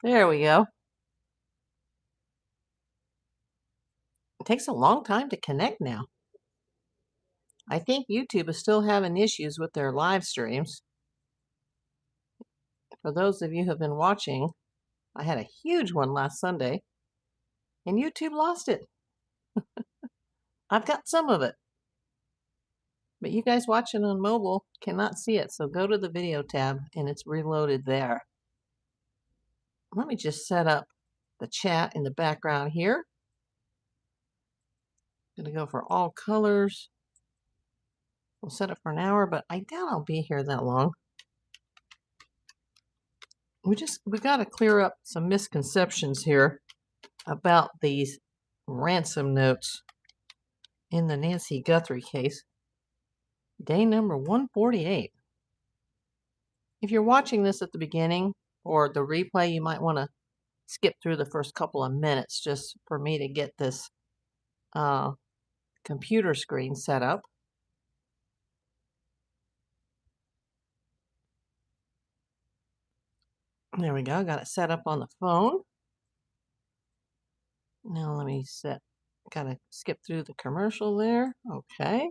There we go. It takes a long time to connect now. I think YouTube is still having issues with their live streams. For those of you who have been watching, I had a huge one last Sunday, and YouTube lost it. I've got some of it. But you guys watching on mobile cannot see it, so go to the video tab, and it's reloaded there. Let me just set up the chat in the background here. I'm going to go for all colors. We'll set it for an hour, but I doubt I'll be here that long. We got to clear up some misconceptions here about these ransom notes in the Nancy Guthrie case. Day number 148. If you're watching this at the beginning or the replay, you might want to skip through the first couple of minutes just for me to get this computer screen set up. There we go. Got it set up on the phone. Now let me gotta skip through the commercial there. Okay.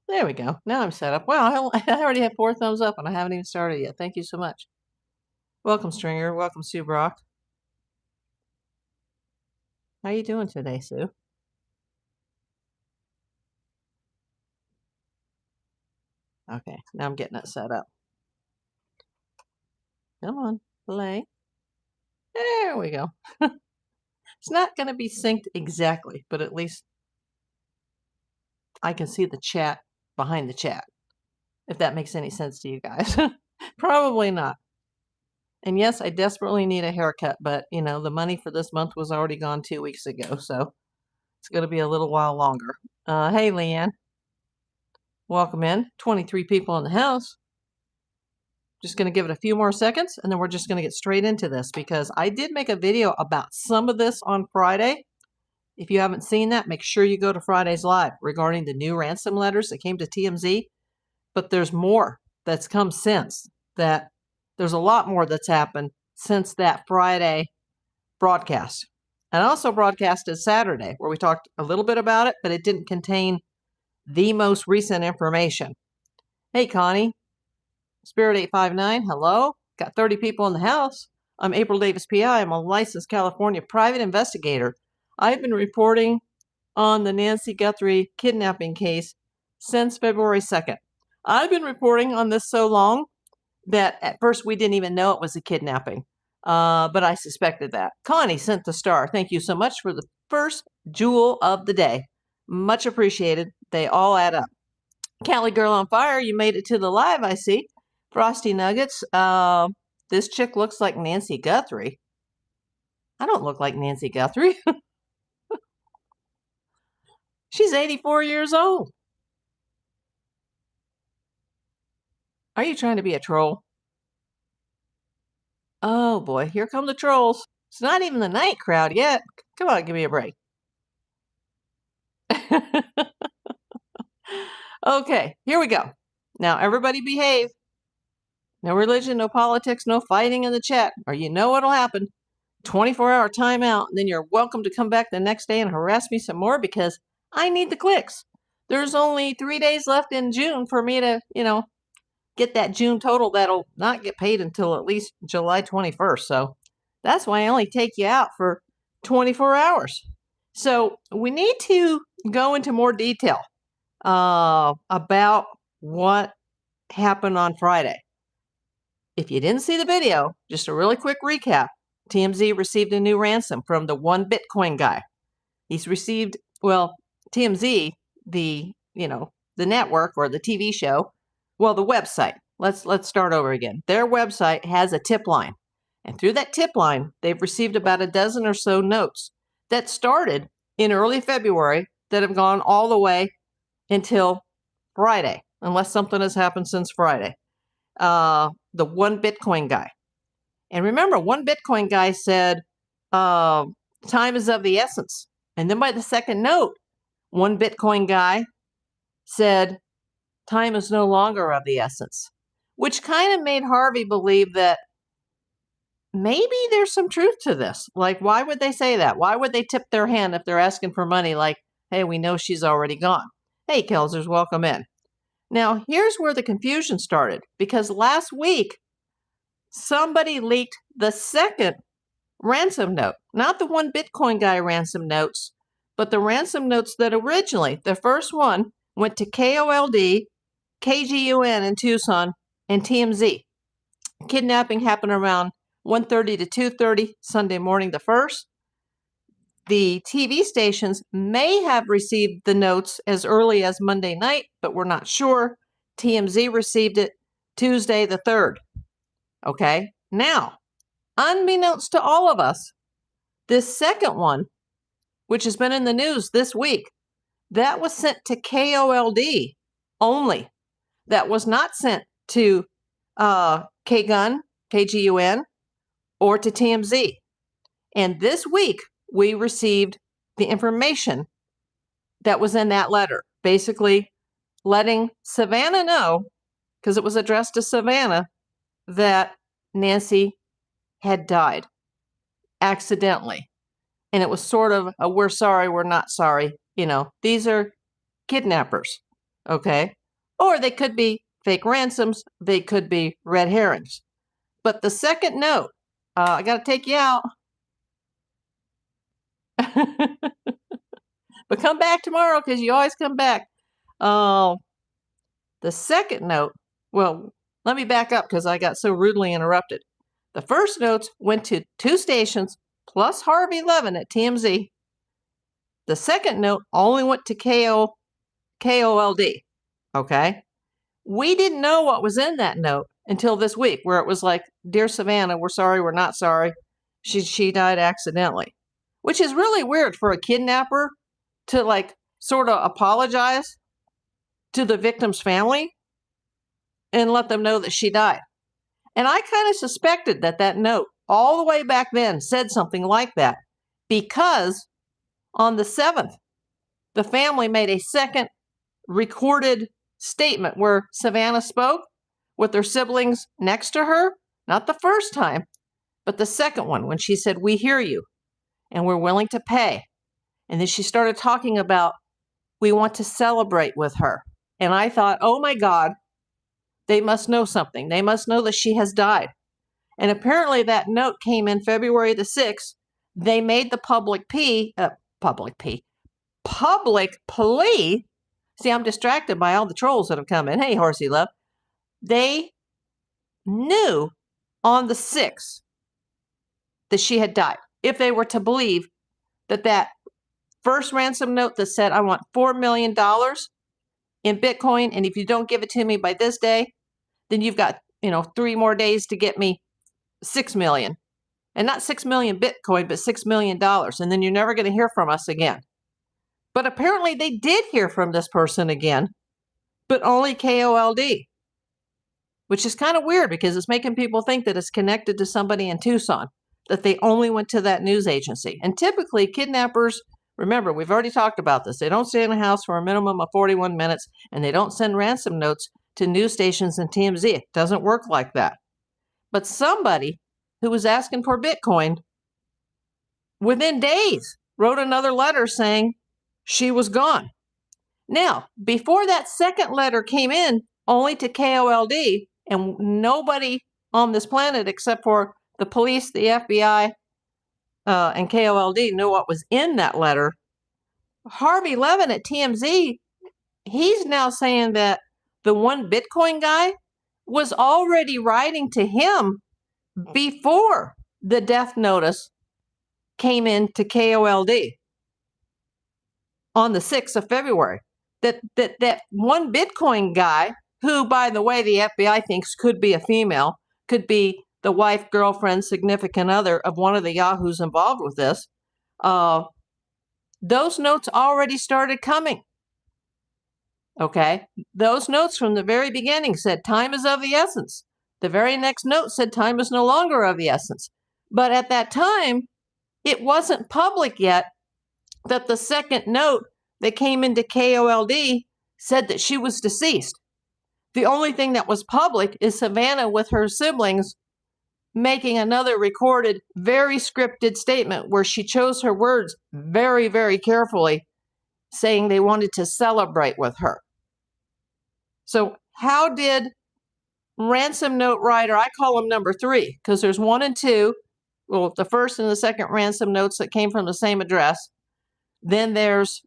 There we go. Now I'm set up. Wow, I already have 4 thumbs up and I haven't even started yet. Thank you so much. Welcome, Stringer. Welcome, Sue Brock. How you doing today, Sue? Okay, now I'm getting it set up. Come on, play. There we go. It's not going to be synced exactly, but at least I can see the chat behind the chat, if that makes any sense to you guys. Probably not. And yes, I desperately need a haircut, but, you know, the money for this month was already gone 2 weeks ago, so it's going to be a little while longer. Hey, Leanne. Welcome in. 23 people in the house. Just going to give it a few more seconds, and then we're just going to get straight into this, because I did make a video about some of this on Friday. If you haven't seen that, make sure you go to Friday's Live regarding the new ransom letters that came to TMZ. But there's more that's come since that. There's a lot more that's happened since that Friday broadcast. And I also broadcasted Saturday, where we talked a little bit about it, but it didn't contain the most recent information. Hey, Connie. Spirit 859, hello. Got 30 people in the house. I'm April Davis, PI. I'm a licensed California private investigator. I've been reporting on the Nancy Guthrie kidnapping case since February 2nd. I've been reporting on this so long that at first we didn't even know it was a kidnapping, but I suspected that. Connie sent the star. Thank you so much for the first jewel of the day. Much appreciated. They all add up. Cali Girl on Fire, you made it to the live, I see. Frosty Nuggets, this chick looks like Nancy Guthrie. I don't look like Nancy Guthrie. She's 84 years old. Are you trying to be a troll? Oh boy, here come the trolls. It's not even the night crowd yet. Come on, give me a break. Okay, here we go. Now, everybody behave. No religion, no politics, no fighting in the chat, or you know what'll happen. 24-hour timeout, and then you're welcome to come back the next day and harass me some more, because I need the clicks. There's only 3 days left in June for me to, get that June total that'll not get paid until at least July 21st. So that's why I only take you out for 24 hours. So we need to go into more detail about what happened on Friday. If you didn't see the video, just a really quick recap. TMZ received a new ransom from the one Bitcoin guy. He's received, well, TMZ, the network or the TV show, well, the website. Let's start over again. Their website has a tip line. And through that tip line, they've received about a dozen or so notes that started in early February that have gone all the way until Friday, unless something has happened since Friday. The one Bitcoin guy. And remember, one Bitcoin guy said, time is of the essence. And then by the second note, one Bitcoin guy said, time is no longer of the essence, which kind of made Harvey believe that maybe there's some truth to this. Like, why would they say that? Why would they tip their hand if they're asking for money? Like, hey, we know she's already gone. Hey, Kelsers, welcome in. Now, here's where the confusion started, because last week, somebody leaked the second ransom note, not the one Bitcoin guy ransom notes, but the ransom notes that originally, the first one, went to KOLD, KGUN in Tucson, and TMZ. Kidnapping happened around 1:30 to 2:30 Sunday morning the 1st. The TV stations may have received the notes as early as Monday night, but we're not sure. TMZ received it Tuesday the 3rd. Okay, now, unbeknownst to all of us, this second one, which has been in the news this week, that was sent to KOLD only. That was not sent to KGUN, KGUN, or to TMZ. And this week, we received the information that was in that letter, basically letting Savannah know, because it was addressed to Savannah, that Nancy had died accidentally. And it was sort of a we're sorry, we're not sorry. You know, these are kidnappers, okay? Or they could be fake ransoms. They could be red herrings. But the second note, I got to take you out. But come back tomorrow, because you always come back. The second note, well, let me back up because I got so rudely interrupted. The first notes went to 2 stations plus Harvey Levin at TMZ. The second note only went to KOLD, okay? We didn't know what was in that note until this week, where it was like, Dear Savannah, we're sorry, we're not sorry. She died accidentally, which is really weird for a kidnapper to like sort of apologize to the victim's family and let them know that she died. And I kind of suspected that that note all the way back then said something like that, because on the 7th, the family made a second recorded statement where Savannah spoke with their siblings next to her, not the first time, but the second one, when she said, we hear you and we're willing to pay. And then she started talking about, we want to celebrate with her. And I thought, oh my God, they must know something. They must know that she has died. And apparently that note came in February the 6th. They made the public plea. See, I'm distracted by all the trolls that have come in. Hey, Horsey Love. They knew on the 6th that she had died, if they were to believe that that first ransom note that said, I want $4 million in Bitcoin, and if you don't give it to me by this day, then you've got, 3 more days to get me 6 million. And not 6 million Bitcoin, but $6 million. And then you're never going to hear from us again. But apparently they did hear from this person again, but only KOLD, which is kind of weird because it's making people think that it's connected to somebody in Tucson, that they only went to that news agency. And typically kidnappers, remember, we've already talked about this. They don't stay in a house for a minimum of 41 minutes, and they don't send ransom notes to news stations and TMZ. It doesn't work like that. But somebody who was asking for Bitcoin within days wrote another letter saying she was gone. Now, before that second letter came in only to KOLD, and nobody on this planet except for the police, the FBI, and KOLD knew what was in that letter, Harvey Levin at TMZ, he's now saying that the one Bitcoin guy was already writing to him before the death notice came in to KOLD on the 6th of February. That one Bitcoin guy, who, by the way, the FBI thinks could be a female, could be the wife, girlfriend, significant other of one of the yahoos involved with this, those notes already started coming. Okay? Those notes from the very beginning said time is of the essence. The very next note said time is no longer of the essence. But at that time, it wasn't public yet that the second note that came into KOLD said that she was deceased. The only thing that was public is Savannah with her siblings making another recorded, very scripted statement where she chose her words very, very carefully, saying they wanted to celebrate with her. So how did ransom note writer, I call him number 3, because there's 1 and 2, well, the first and the second ransom notes that came from the same address. Then there's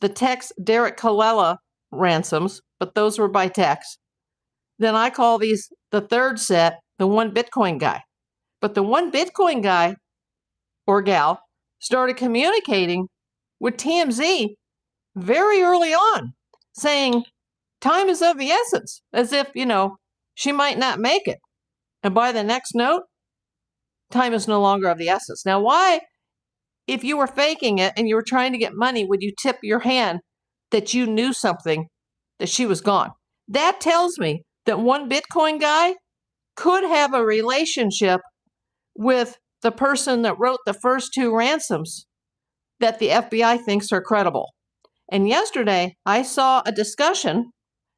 the text Derek Colella ransoms, but those were by text. Then I call these the third set, the one Bitcoin guy. But the one Bitcoin guy or gal started communicating with TMZ very early on, saying time is of the essence, as if, she might not make it. And by the next note, time is no longer of the essence. Now, why, if you were faking it and you were trying to get money, would you tip your hand that you knew something, that she was gone? That tells me that one Bitcoin guy could have a relationship with the person that wrote the first 2 ransoms that the FBI thinks are credible. And yesterday, I saw a discussion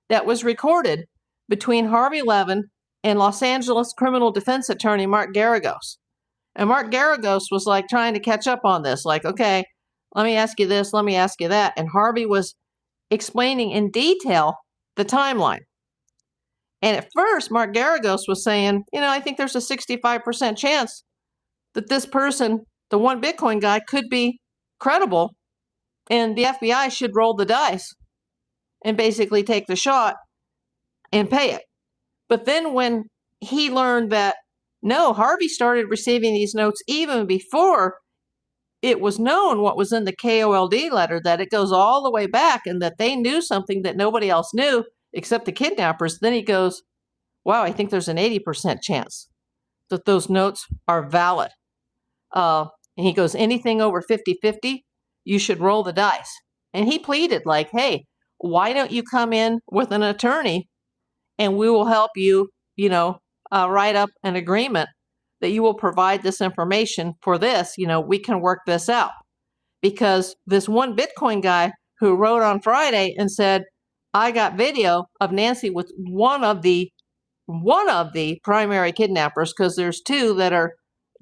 that was recorded between Harvey Levin and Los Angeles criminal defense attorney Mark Garagos. And Mark Garagos was like trying to catch up on this, like, okay, let me ask you this, let me ask you that. And Harvey was explaining in detail the timeline. And at first, Mark Garagos was saying, I think there's a 65% chance that this person, the one Bitcoin guy, could be credible, and the FBI should roll the dice and basically take the shot and pay it. But then when he learned that, no, Harvey started receiving these notes even before it was known what was in the KOLD letter, that it goes all the way back, and that they knew something that nobody else knew except the kidnappers, then he goes, wow, I think there's an 80% chance that those notes are valid. And he goes, anything over 50-50, you should roll the dice. And he pleaded like, hey, why don't you come in with an attorney and we will help you, write up an agreement that you will provide this information for this, we can work this out. Because this one Bitcoin guy who wrote on Friday and said, I got video of Nancy with one of the primary kidnappers, because there's 2 that are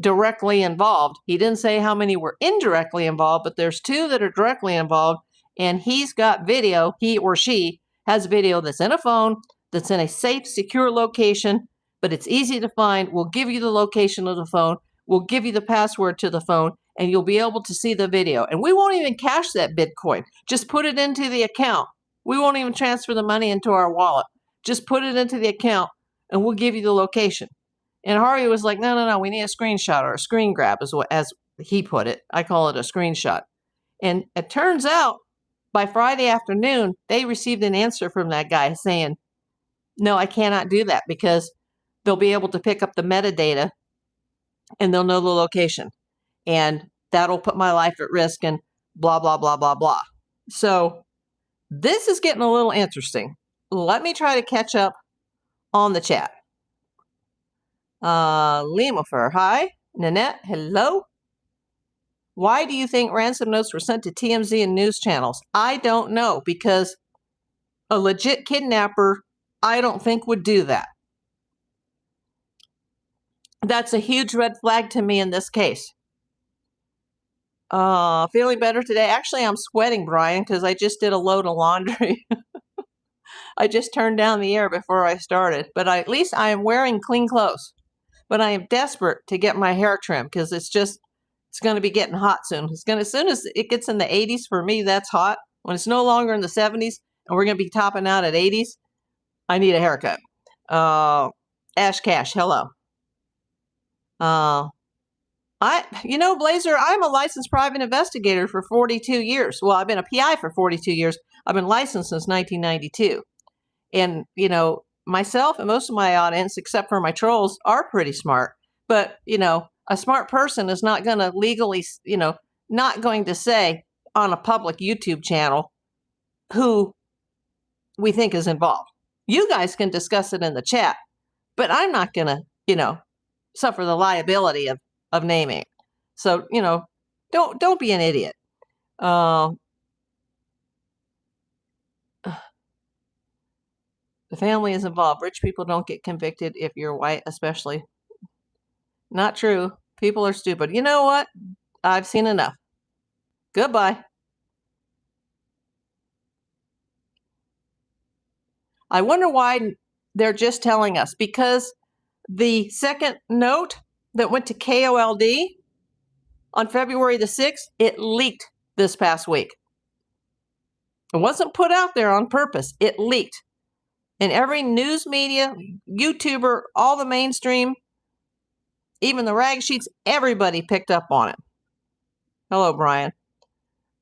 directly involved. He didn't say how many were indirectly involved, but there's 2 that are directly involved. And he's got video, he or she has video that's in a phone, that's in a safe, secure location, but it's easy to find. We'll give you the location of the phone. We'll give you the password to the phone, and you'll be able to see the video. And we won't even cash that Bitcoin. Just put it into the account. We won't even transfer the money into our wallet. Just put it into the account, and we'll give you the location. And Harvey was like, no, we need a screenshot or a screen grab, as he put it. I call it a screenshot. And it turns out, by Friday afternoon, they received an answer from that guy saying, no, I cannot do that, because they'll be able to pick up the metadata and they'll know the location. And that'll put my life at risk and blah, blah, blah, blah, blah. So this is getting a little interesting. Let me try to catch up on the chat. Limafer, hi. Nanette, hello. Why do you think ransom notes were sent to TMZ and news channels? I don't know, because a legit kidnapper, I don't think, would do that. That's a huge red flag to me in this case. Feeling better today? Actually, I'm sweating, Brian, because I just did a load of laundry. I just turned down the air before I started, but at least I am wearing clean clothes. But I am desperate to get my hair trimmed, because it's going to be getting hot soon. As soon as it gets in the 80s, for me, that's hot. When it's no longer in the 70s and we're going to be topping out at 80s, I need a haircut. Ash Cash, hello. Blazer, I'm a licensed private investigator for 42 years. Well, I've been a PI for 42 years. I've been licensed since 1992. And, myself and most of my audience, except for my trolls, are pretty smart. But, a smart person is not going to legally, not going to say on a public YouTube channel who we think is involved. You guys can discuss it in the chat, but I'm not going to, suffer the liability of naming. So, don't be an idiot. The family is involved. Rich people don't get convicted if you're white, especially. Not true. People are stupid. You know what? I've seen enough. Goodbye. I wonder why they're just telling us, because the second note that went to KOLD on February the 6th, it leaked this past week. It wasn't put out there on purpose. It leaked. And every news media, YouTuber, all the mainstream, even the rag sheets, everybody picked up on it. Hello, Brian.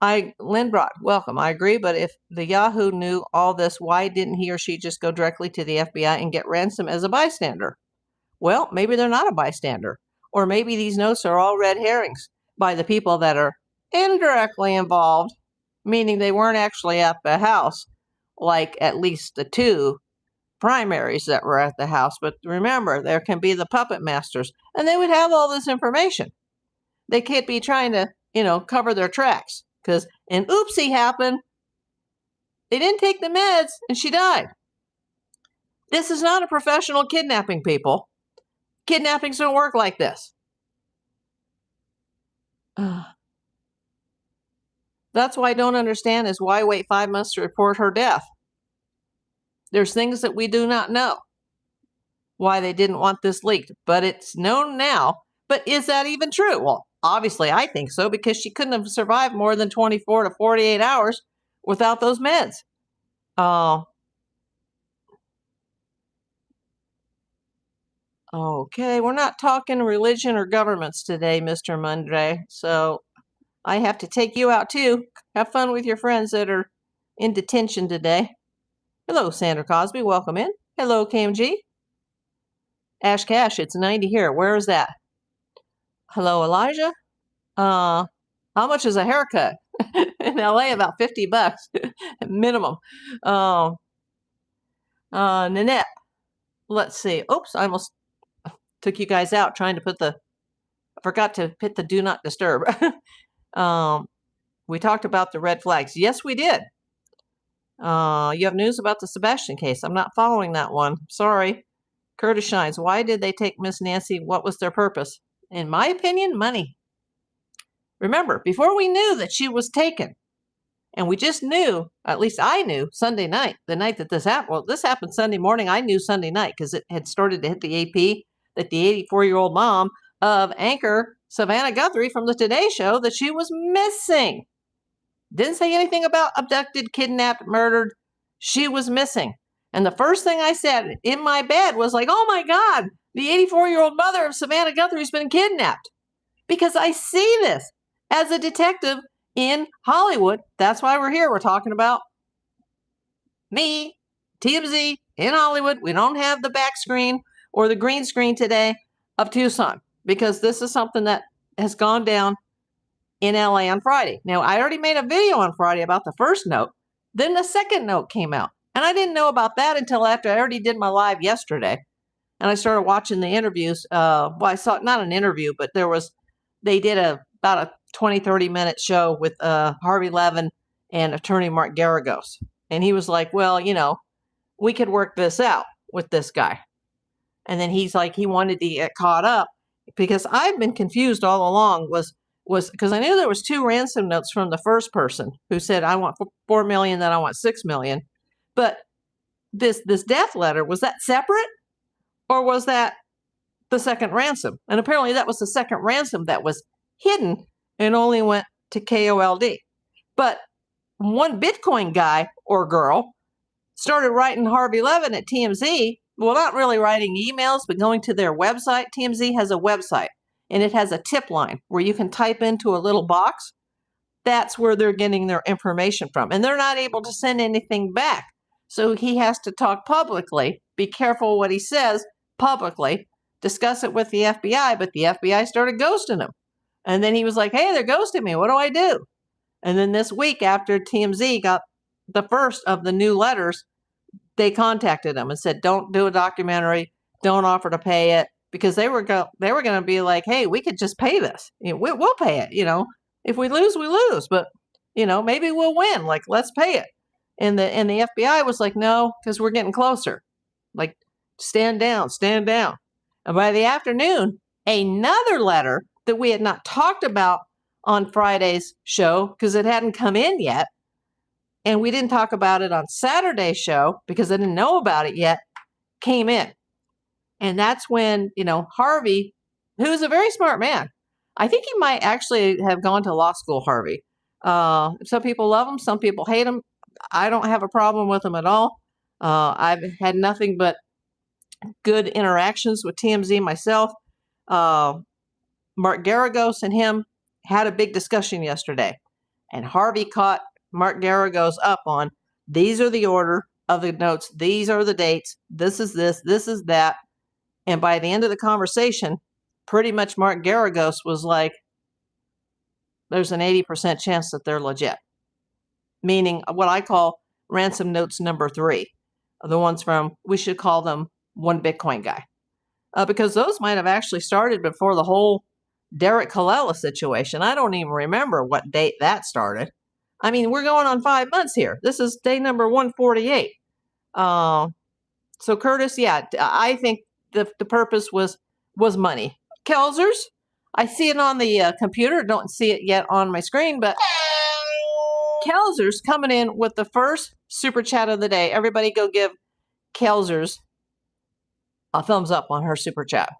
Lindbrot, welcome. I agree, but if the Yahoo knew all this, why didn't he or she just go directly to the FBI and get Ransom as a bystander? Well, maybe they're not a bystander. Or maybe these notes are all red herrings by the people that are indirectly involved, meaning they weren't actually at the house, like at least the two primaries that were at the house. But remember, there can be the puppet masters, and they would have all this information. They can't be trying to, cover their tracks, because an oopsie happened. They didn't take the meds, and she died. This is not a professional kidnapping, people. Kidnappings don't work like this. That's why I don't understand is why wait 5 months to report her death. There's things that we do not know why they didn't want this leaked, but it's known now. But is that even true? Well, obviously I think so, because she couldn't have survived more than 24 to 48 hours without those meds. Okay, we're not talking religion or governments today, Mr. Mundray, so I have to take you out too. Have fun with your friends that are in detention today. Hello, Sandra Cosby. Welcome in. Hello, KMG. Ash Cash, it's 90 here. Where is that? Hello, Elijah. How much is a haircut? In LA, about $50 minimum. Nanette. Let's see. Oops, I almost took you guys out trying to I forgot to hit the do not disturb. We talked about the red flags. Yes, we did. You have news about the Sebastian case. I'm not following that one. Sorry. Curtis Shines. Why did they take Miss Nancy? What was their purpose? In my opinion, money. Remember, before we knew that she was taken, and we just knew, at least I knew, Sunday night, the night that this happened. Well, this happened Sunday morning. I knew Sunday night because it had started to hit the AP that the 84-year-old mom of anchor Savannah Guthrie from the Today Show, that she was missing. Didn't say anything about abducted, kidnapped, murdered. She was missing. And the first thing I said in my bed was like, oh my God, the 84-year-old mother of Savannah Guthrie has been kidnapped. Because I see this as a detective in Hollywood. That's why we're here. We're talking about me, TMZ, in Hollywood. We don't have the back screen or the green screen today of Tucson, because this is something that has gone down in LA on Friday. Now, I already made a video on Friday about the first note. Then the second note came out. And I didn't know about that until after I already did my live yesterday. And I started watching the interviews. I saw not an interview, but they did about a 20, 30-minute show with Harvey Levin and attorney Mark Garagos. And he was like, well, we could work this out with this guy. And then he's like, he wanted to get caught up, because I've been confused all along, was because I knew there was 2 ransom notes from the first person who said, I want $4 million, then I want $6 million. But this death letter, was that separate, or was that the second ransom? And apparently that was the second ransom that was hidden and only went to KOLD. But one Bitcoin guy or girl started writing Harvey Levin at TMZ. Well, not really writing emails, but going to their website. TMZ has a website, and it has a tip line where you can type into a little box. That's where they're getting their information from. And they're not able to send anything back. So he has to talk publicly, be careful what he says publicly, discuss it with the FBI, but the FBI started ghosting him. And then he was like, hey, they're ghosting me. What do I do? And then this week, after TMZ got the first of the new letters, they contacted him and said, don't do a documentary, don't offer to pay it, because they were going to be like, hey, we could just pay this. We'll pay it. If we lose, we lose. But, maybe we'll win. Like, let's pay it. And the FBI was like, no, because we're getting closer. Like, stand down, stand down. And by the afternoon, another letter that we had not talked about on Friday's show because it hadn't come in yet. And we didn't talk about it on Saturday's show because I didn't know about it yet, came in. And that's when, Harvey, who's a very smart man, I think he might actually have gone to law school, Harvey. Some people love him. Some people hate him. I don't have a problem with him at all. I've had nothing but good interactions with TMZ myself. Mark Garagos and him had a big discussion yesterday. And Harvey caught Mark Garagos up on, these are the order of the notes. These are the dates. This is this. This is that. And by the end of the conversation, pretty much Mark Garagos was like, there's an 80% chance that they're legit. Meaning what I call ransom notes number 3. The ones from, we should call them One Bitcoin Guy. Because those might have actually started before the whole Derek Colella situation. I don't even remember what date that started. I mean, we're going on 5 months here. This is day number 148. So Curtis, yeah, I think the purpose was money. Kelsers, I see it on the computer. Don't see it yet on my screen, but Kelsers coming in with the first super chat of the day. Everybody go give Kelsers a thumbs up on her super chat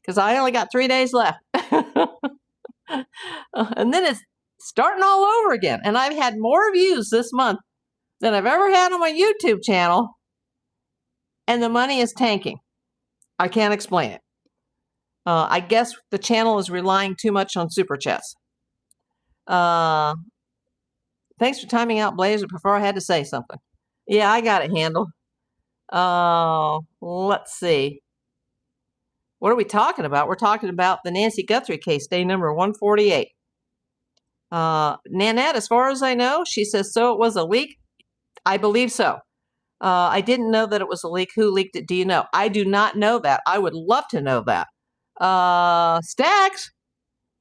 because I only got 3 days left. And then it's starting all over again. And I've had more views this month than I've ever had on my YouTube channel. And the money is tanking. I can't explain it. I guess the channel is relying too much on super chats. Thanks for timing out Blazer before I had to say something. Yeah, I got it handled. Let's see. What are we talking about? We're talking about the Nancy Guthrie case, day number 148. Nanette, as far as I know, she says, so it was a leak? I believe so. I didn't know that it was a leak. Who leaked it? Do you know? I do not know that. I would love to know that. Stacks,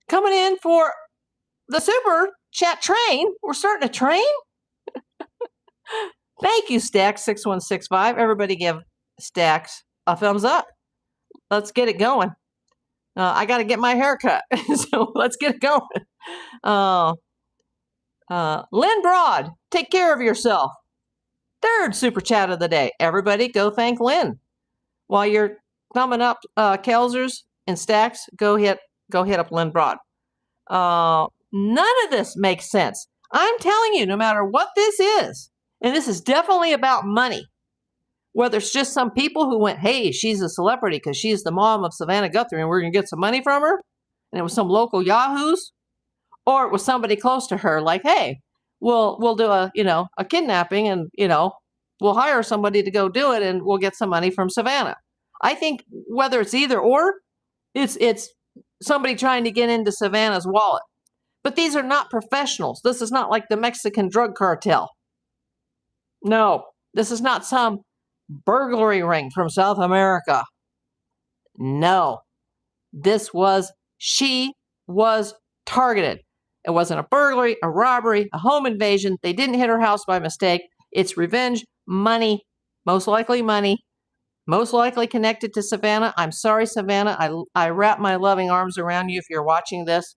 coming in for the super chat train. We're starting a train? Thank you, Stacks 6165. Everybody give Stacks a thumbs up. Let's get it going. I got to get my hair cut, so let's get it going. Lynn Broad, take care of yourself. Third super chat of the day. Everybody go thank Lynn. While you're thumbing up Kelsers and Stacks, go hit up Lynn Broad. None of this makes sense. I'm telling you, no matter what this is, and this is definitely about money, whether it's just some people who went, hey, she's a celebrity because she's the mom of Savannah Guthrie and we're going to get some money from her, and it was some local yahoos, or it was somebody close to her like, hey, we'll do a kidnapping and, we'll hire somebody to go do it and we'll get some money from Savannah. I think whether it's either or, it's somebody trying to get into Savannah's wallet. But these are not professionals. This is not like the Mexican drug cartel. No, this is not some burglary ring from South America. No, she was targeted. It wasn't a burglary, a robbery, a home invasion. They didn't hit her house by mistake. It's revenge, money, most likely connected to Savannah. I'm sorry, Savannah. I wrap my loving arms around you if you're watching this.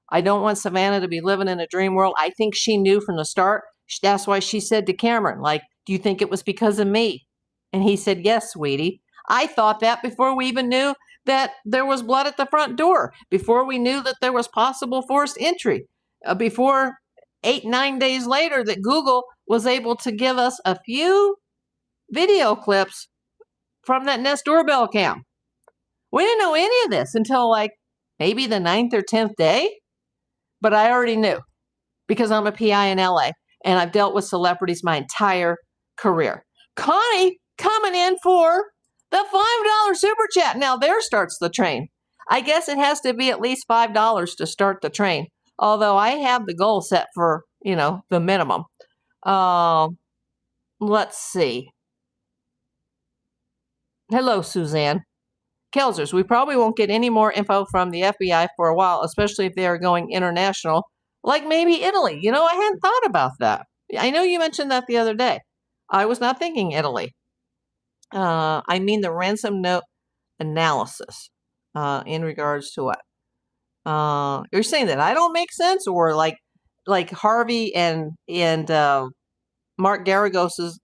I don't want Savannah to be living in a dream world. I think she knew from the start. That's why she said to Cameron, do you think it was because of me? And he said, yes, sweetie. I thought that before we even knew that there was blood at the front door, before we knew that there was possible forced entry, before 8-9 days later that Google was able to give us a few video clips from that Nest doorbell cam. We didn't know any of this until maybe the 9th or 10th day. But I already knew because I'm a PI in LA and I've dealt with celebrities my entire career. Connie coming in for the $5 super chat. Now there starts the train. I guess it has to be at least $5 to start the train. Although I have the goal set for, the minimum. Let's see. Hello, Suzanne. Kelsers, we probably won't get any more info from the FBI for a while, especially if they are going international, like maybe Italy. I hadn't thought about that. I know you mentioned that the other day. I was not thinking Italy. I mean the ransom note analysis. In regards to what? You're saying that I don't make sense, or like Harvey and Mark Garagos's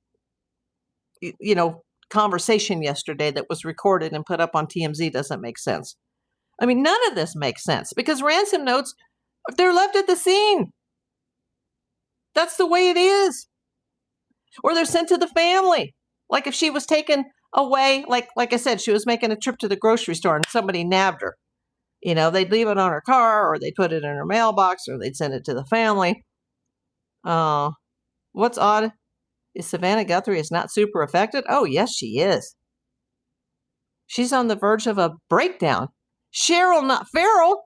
conversation yesterday that was recorded and put up on TMZ doesn't make sense. I mean, none of this makes sense because ransom notes, they're left at the scene. That's the way it is. Or they're sent to the family. Like if she was taken away, like I said, she was making a trip to the grocery store and somebody nabbed her. They'd leave it on her car, or they'd put it in her mailbox, or they'd send it to the family. What's odd is Savannah Guthrie is not super affected. Oh, yes, she is. She's on the verge of a breakdown. Cheryl, not Farrell,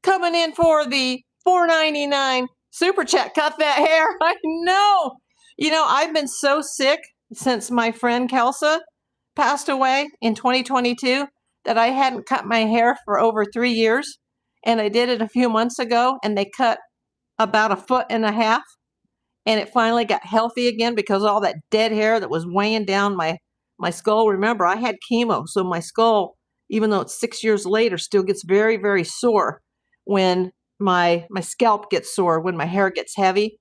coming in for the $4.99 super chat. Cut that hair. I know. I've been so sick since my friend Kelsa passed away in 2022 that I hadn't cut my hair for over 3 years. And I did it a few months ago, and they cut about 1.5 feet. And it finally got healthy again because all that dead hair that was weighing down my skull. Remember, I had chemo, so my skull, even though it's 6 years later, still gets very, very sore when my scalp gets sore, when my hair gets heavy.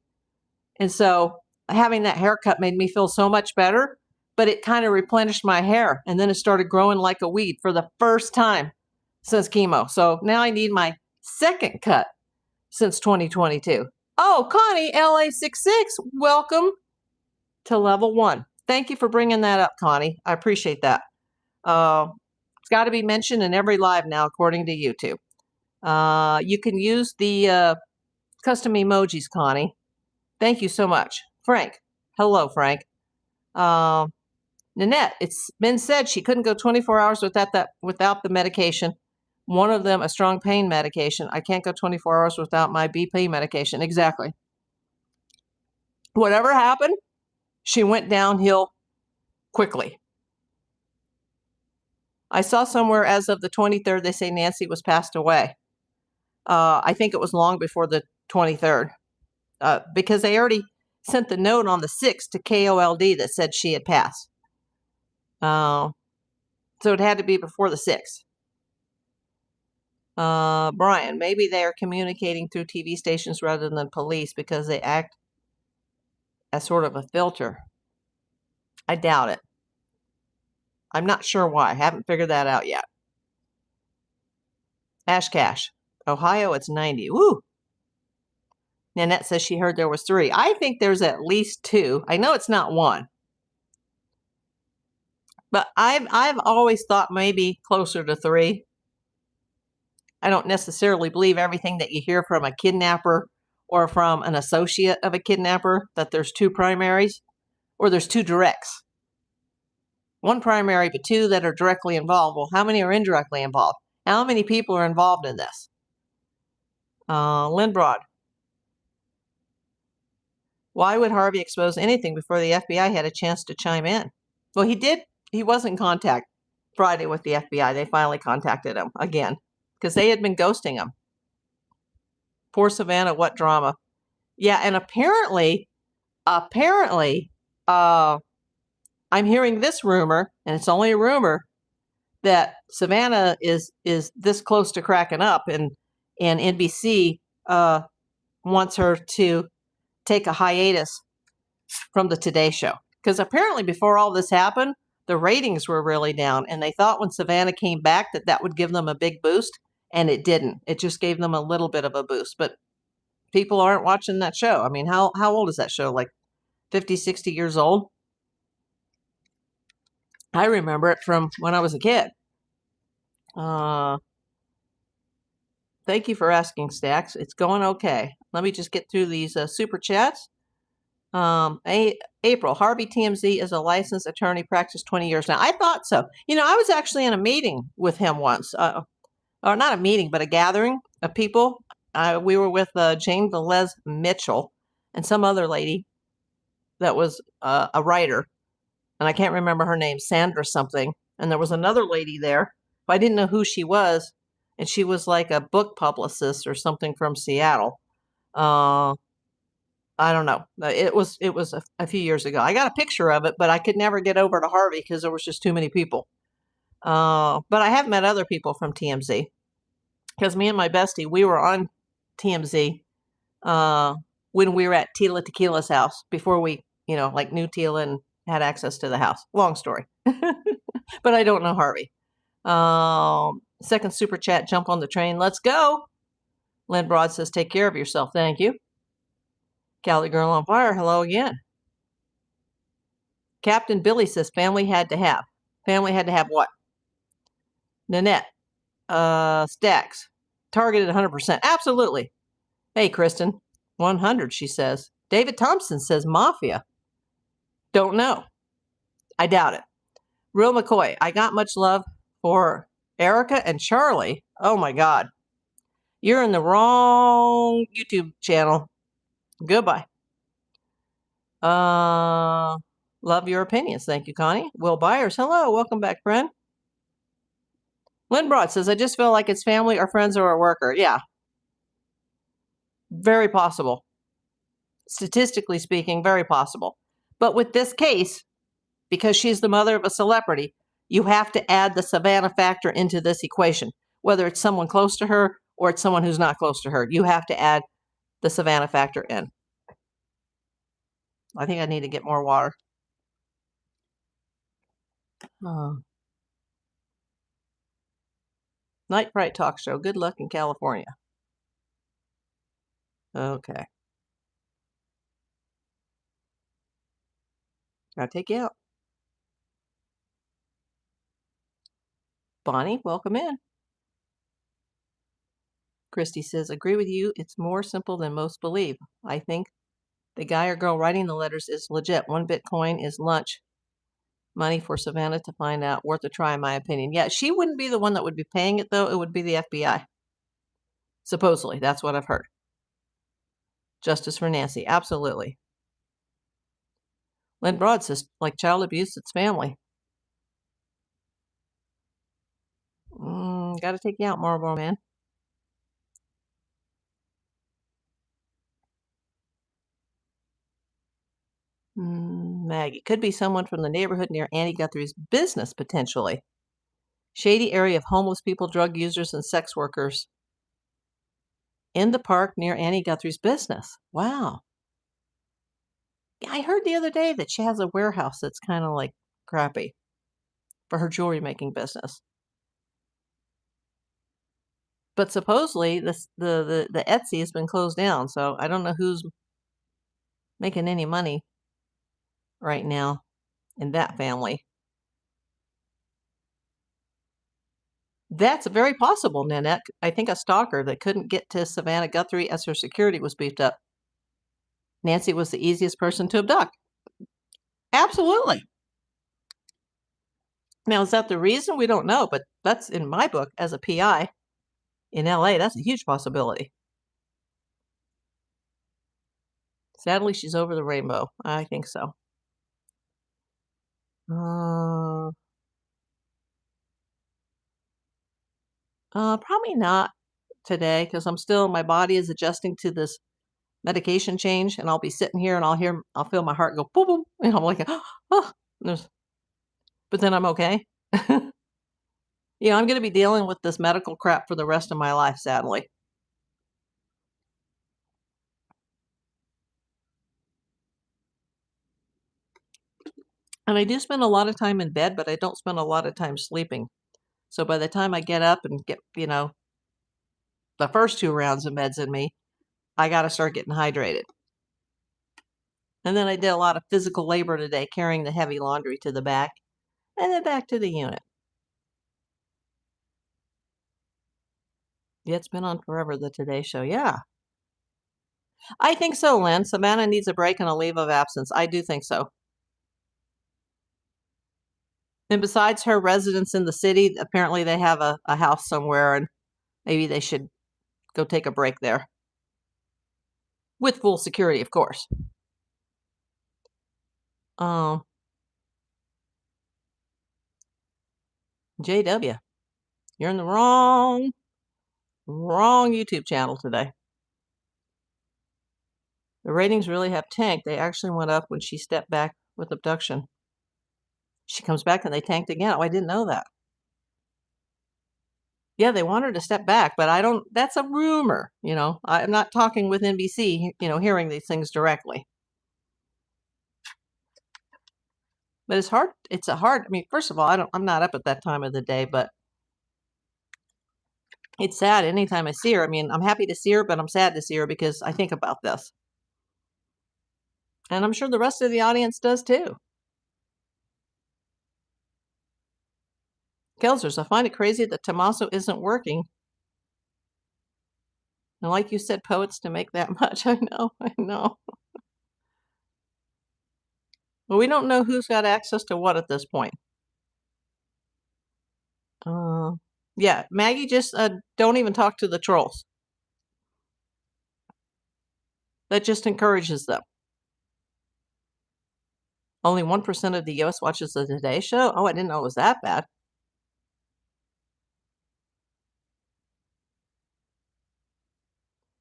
And so having that haircut made me feel so much better, but it kind of replenished my hair. And then it started growing like a weed for the first time since chemo. So now I need my second cut since 2022. Oh, Connie, LA66, welcome to level 1. Thank you for bringing that up, Connie. I appreciate that. It's got to be mentioned in every live now, according to YouTube. You can use the custom emojis, Connie. Thank you so much. Frank. Hello, Frank. Nanette, it's been said she couldn't go 24 hours without the medication. One of them, a strong pain medication. I can't go 24 hours without my BP medication. Exactly. Whatever happened, she went downhill quickly. I saw somewhere as of the 23rd, they say Nancy was passed away. I think it was long before the 23rd because they already sent the note on the 6th to KOLD that said she had passed. So it had to be before the 6th. Brian, maybe they are communicating through TV stations rather than police because they act as sort of a filter. I doubt it. I'm not sure why. I haven't figured that out yet. Ash Cash. Ohio, it's 90. Woo! Nanette says she heard there was 3. I think there's at least 2. I know it's not 1. But I've always thought maybe closer to 3. I don't necessarily believe everything that you hear from a kidnapper or from an associate of a kidnapper, that there's 2 primaries or there's 2 directs. 1 primary, but 2 that are directly involved. Well, how many are indirectly involved? How many people are involved in this? Lynn Broad. Why would Harvey expose anything before the FBI had a chance to chime in? Well, he did. He was in contact Friday with the FBI. They finally contacted him again because they had been ghosting him. Poor Savannah, what drama. Yeah, and apparently, I'm hearing this rumor, and it's only a rumor, that Savannah is this close to cracking up, and NBC wants her to take a hiatus from the Today Show. Because apparently before all this happened, the ratings were really down, and they thought when Savannah came back that would give them a big boost, and it didn't. It just gave them a little bit of a boost. But people aren't watching that show. I mean, how old is that show? Like 50, 60 years old? I remember it from when I was a kid. Thank you for asking, Stacks. It's going okay. Let me just get through these super chats. April, Harvey TMZ is a licensed attorney, practiced 20 years now. I thought so. I was actually in a meeting with him once. Or not a meeting, but a gathering of people. We were with Jane Velez Mitchell and some other lady that was a writer. And I can't remember her name, Sandra something. And there was another lady there, but I didn't know who she was. And she was like a book publicist or something from Seattle. I don't know. It was a few years ago. I got a picture of it, but I could never get over to Harvey because there was just too many people. But I have met other people from TMZ because me and my bestie, we were on TMZ when we were at Tila Tequila's house before we, like knew Tila and had access to the house. Long story. But I don't know Harvey. Second super chat, jump on the train. Let's go. Lynn Broad says, take care of yourself. Thank you. Cali Girl on Fire, hello again. Captain Billy says, family had to have. Family had to have what? Nanette. Stacks. Targeted 100%. Absolutely. Hey, Kristen. 100, she says. David Thompson says Mafia. Don't know. I doubt it. Real McCoy, I got much love for Erica and Charlie. Oh my God. You're in the wrong YouTube channel. Goodbye. Love your opinions. Thank you, Connie. Will Byers, hello. Welcome back, friend. Lynn Broad says, I just feel like it's family or friends or a worker. Yeah. Very possible. Statistically speaking, very possible. But with this case, because she's the mother of a celebrity, you have to add the Savannah factor into this equation. Whether it's someone close to her or it's someone who's not close to her, you have to add the Savannah factor in. I think I need to get more water. Night Fright Talk Show. Good luck in California. Okay. Gotta take you out. Bonnie, welcome in. Christy says, agree with you. It's more simple than most believe. I think the guy or girl writing the letters is legit. 1 Bitcoin is lunch money for Savannah to find out. Worth a try, in my opinion. Yeah, she wouldn't be the one that would be paying it, though. It would be the FBI. Supposedly. That's what I've heard. Justice for Nancy. Absolutely. Lynn Broad says, like child abuse, it's family. Gotta take you out, Marlboro Man. Maggie. Could be someone from the neighborhood near Annie Guthrie's business, potentially. Shady area of homeless people, drug users, and sex workers. In the park near Annie Guthrie's business. Wow. I heard the other day that she has a warehouse that's kind of like crappy for her jewelry making business. But supposedly the Etsy has been closed down, so I don't know who's making any money right now in that family. That's very possible, Nanette. I think a stalker that couldn't get to Savannah Guthrie as her security was beefed up. Nancy was the easiest person to abduct. Absolutely. Now, is that the reason? We don't know, but that's in my book as a PI in LA. That's a huge possibility. Sadly, she's over the rainbow. I think so. Probably not today because my body is adjusting to this medication change, and I'll be sitting here and I'll feel my heart go boom, boom, and I'm like, oh, but then I'm okay. I'm going to be dealing with this medical crap for the rest of my life, sadly. And I do spend a lot of time in bed, but I don't spend a lot of time sleeping. So by the time I get up and get, the first 2 rounds of meds in me, I got to start getting hydrated. And then I did a lot of physical labor today, carrying the heavy laundry to the back and then back to the unit. Yeah, it's been on forever, the Today Show. Yeah. I think so, Lynn. Savannah needs a break and a leave of absence. I do think so. And besides her residence in the city, apparently they have a house somewhere, and maybe they should go take a break there. With full security, of course. JW, you're in the wrong YouTube channel today. The ratings really have tanked. They actually went up when she stepped back with abduction. She comes back and they tanked again. Oh, I didn't know that. Yeah, they want her to step back, but I don't, that's a rumor, I'm not talking with NBC, hearing these things directly. But it's hard. It's a hard, I mean, first of all, I'm not up at that time of the day, but it's sad anytime I see her. I mean, I'm happy to see her, but I'm sad to see her because I think about this. And I'm sure the rest of the audience does too. Kelsers, I find it crazy that Tommaso isn't working. And like you said, poets to make that much. I know. Well, we don't know who's got access to what at this point. Yeah, Maggie, just don't even talk to the trolls. That just encourages them. Only 1% of the U.S. watches the Today Show? Oh, I didn't know it was that bad.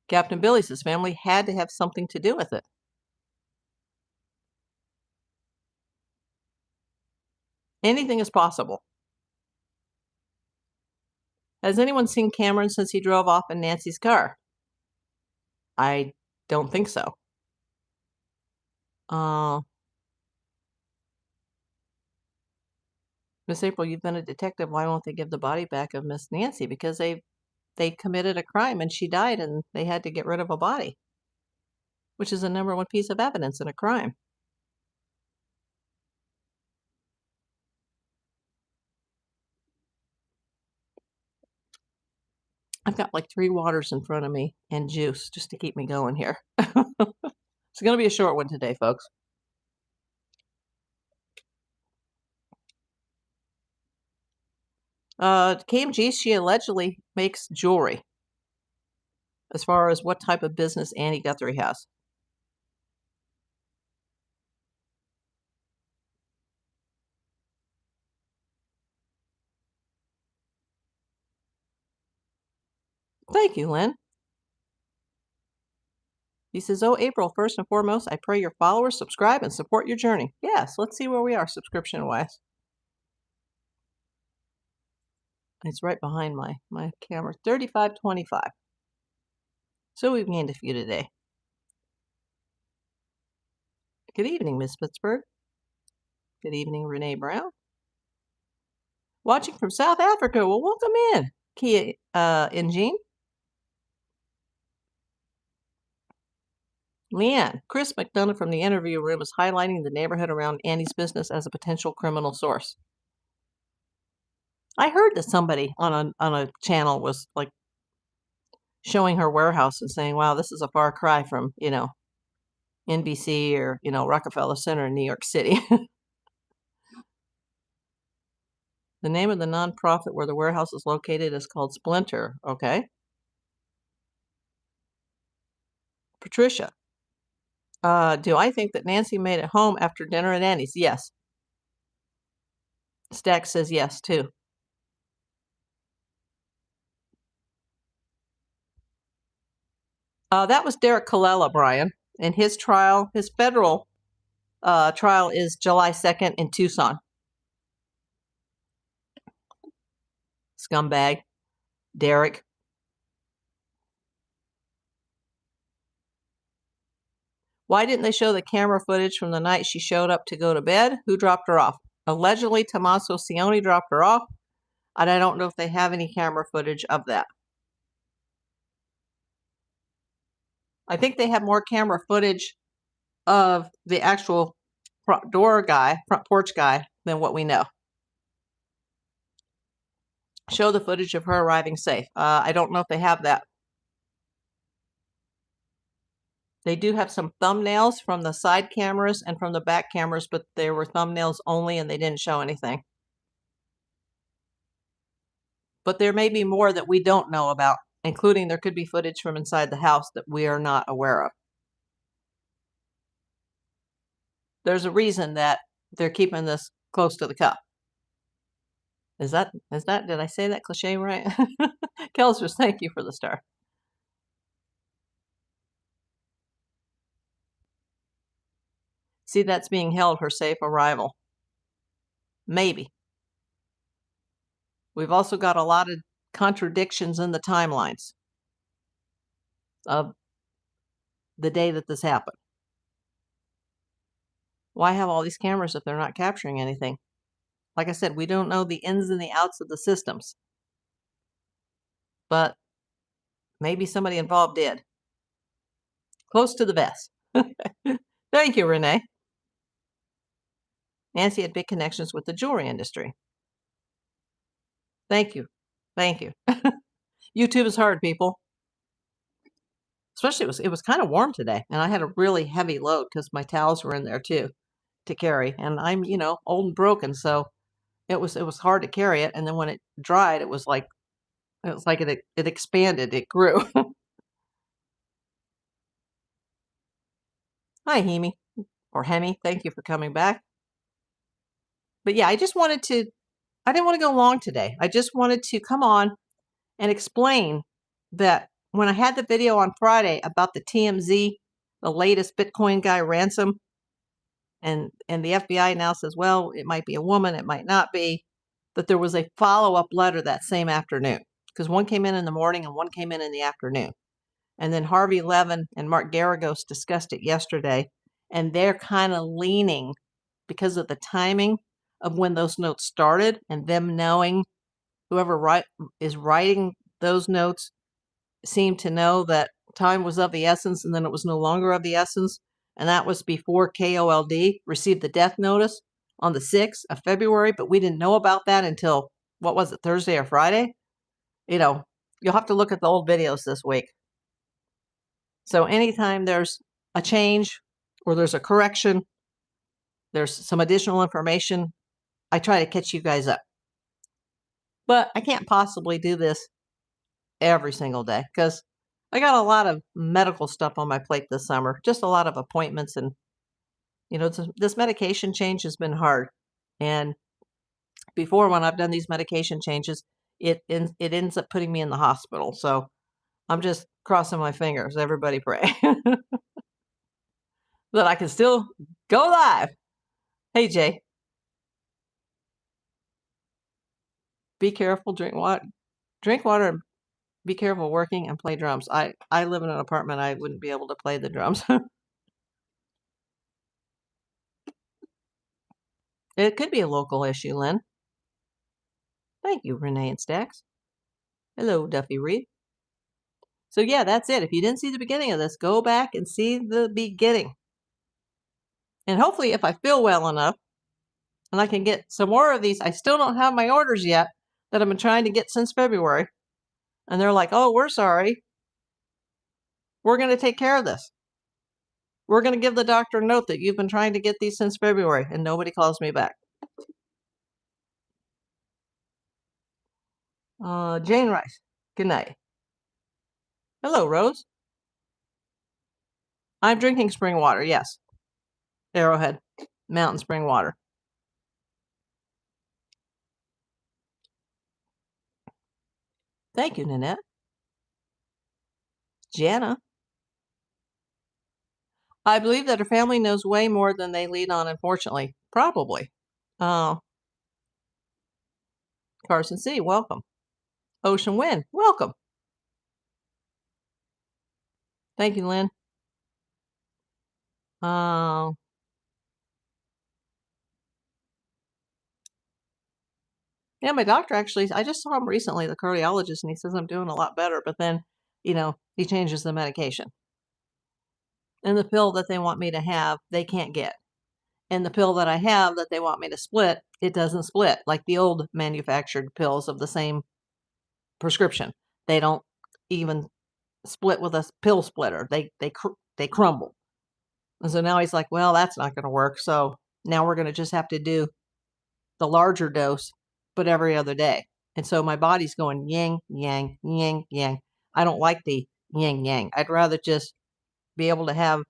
Captain Billy says family had to have something to do with it. Anything is possible. Has anyone seen Cameron since he drove off in Nancy's car? I don't think so. Miss April, you've been a detective. Why won't they give the body back of Miss Nancy? Because they committed a crime and she died and they had to get rid of a body, which is the #1 piece of evidence in a crime. I've got like 3 waters in front of me and juice just to keep me going here. It's going to be a short one today, folks. KMG, she allegedly makes jewelry. As far as what type of business Annie Guthrie has. Thank you, Lynn. He says, oh, April, first and foremost, I pray your followers subscribe and support your journey. Yes, let's see where we are subscription-wise. It's right behind my camera, 3525. So we've gained a few today. Good evening, Miss Pittsburgh. Good evening, Renee Brown. Watching from South Africa. Well, welcome in, Kia Jean. Leanne, Chris McDonough from the interview room is highlighting the neighborhood around Annie's business as a potential criminal source. I heard that somebody on a channel was like showing her warehouse and saying, wow, this is a far cry from, NBC or, Rockefeller Center in New York City. The name of the nonprofit where the warehouse is located is called Splinter. Okay. Patricia. Do I think that Nancy made it home after dinner at Annie's? Yes. Stack says yes, too. That was Derek Colella, Brian. And his trial, his federal trial is July 2nd in Tucson. Scumbag. Derek. Why didn't they show the camera footage from the night she showed up to go to bed? Who dropped her off? Allegedly, Tommaso Cioni dropped her off, and I don't know if they have any camera footage of that. I think they have more camera footage of the actual front porch guy, than what we know. Show the footage of her arriving safe. I don't know if they have that. They do have some thumbnails from the side cameras and from the back cameras, but they were thumbnails only and they didn't show anything. But there may be more that we don't know about, including there could be footage from inside the house that we are not aware of. There's a reason that they're keeping this close to the cup. Is that, did I say that cliche right? Kelsers, thank you for the star. See, that's being held her safe arrival. Maybe. We've also got a lot of contradictions in the timelines of the day that this happened. Why have all these cameras if they're not capturing anything? Like I said, we don't know the ins and the outs of the systems. But maybe somebody involved did. Close to the vest. Thank you, Renee. Nancy had big connections with the jewelry industry. Thank you. Thank you. YouTube is hard, people. Especially it was kind of warm today, and I had a really heavy load because my towels were in there too to carry, and I'm old and broken, so it was hard to carry it. And then when it dried, it was like it expanded, it grew. Hi, Hemi or Hemi. Thank you for coming back. But yeah, I didn't want to go long today. I just wanted to come on and explain that when I had the video on Friday about the TMZ, the latest Bitcoin guy, Ransom, and the FBI now says, well, it might be a woman, it might not be, that there was a follow-up letter that same afternoon, because one came in the morning and one came in the afternoon. And then Harvey Levin and Mark Garagos discussed it yesterday, and they're kind of leaning, because of the timing of when those notes started and them knowing whoever is writing those notes seemed to know that time was of the essence, and then it was no longer of the essence. And that was before KOLD received the death notice on the 6th of February, but we didn't know about that until, what was it, Thursday or Friday? You'll have to look at the old videos this week. So anytime there's a change or there's a correction, there's some additional information, I try to catch you guys up. But I can't possibly do this every single day because I got a lot of medical stuff on my plate this summer, just a lot of appointments. And, this medication change has been hard. And before, when I've done these medication changes, it ends up putting me in the hospital. So I'm just crossing my fingers. Everybody pray that I can still go live. Hey, Jay. Be careful, drink water, and be careful working and play drums. I live in an apartment. I wouldn't be able to play the drums. It could be a local issue, Lynn. Thank you, Renee and Stacks. Hello, Duffy Reed. So yeah, that's it. If you didn't see the beginning of this, go back and see the beginning. And hopefully, if I feel well enough, and I can get some more of these, I still don't have my orders yet that I've been trying to get since February. And they're like, oh, we're sorry. We're going to take care of this. We're going to give the doctor a note that you've been trying to get these since February, and nobody calls me back. Jane Rice, good night. Hello, Rose. I'm drinking spring water, yes. Arrowhead, mountain spring water. Thank you, Nanette. Jana. I believe that her family knows way more than they lead on, unfortunately. Probably. Carson C., welcome. Ocean Wind, welcome. Thank you, Lynn. Yeah, my doctor actually, I just saw him recently, the cardiologist, and he says I'm doing a lot better, but then, he changes the medication. And the pill that they want me to have, they can't get. And the pill that I have that they want me to split, it doesn't split, like the old manufactured pills of the same prescription. They don't even split with a pill splitter. They crumble. And so now he's like, well, that's not going to work. So now we're going to just have to do the larger dose, but every other day. And so my body's going yin, yang, yin, yang. I don't like the yin, yang. I'd rather just be able to have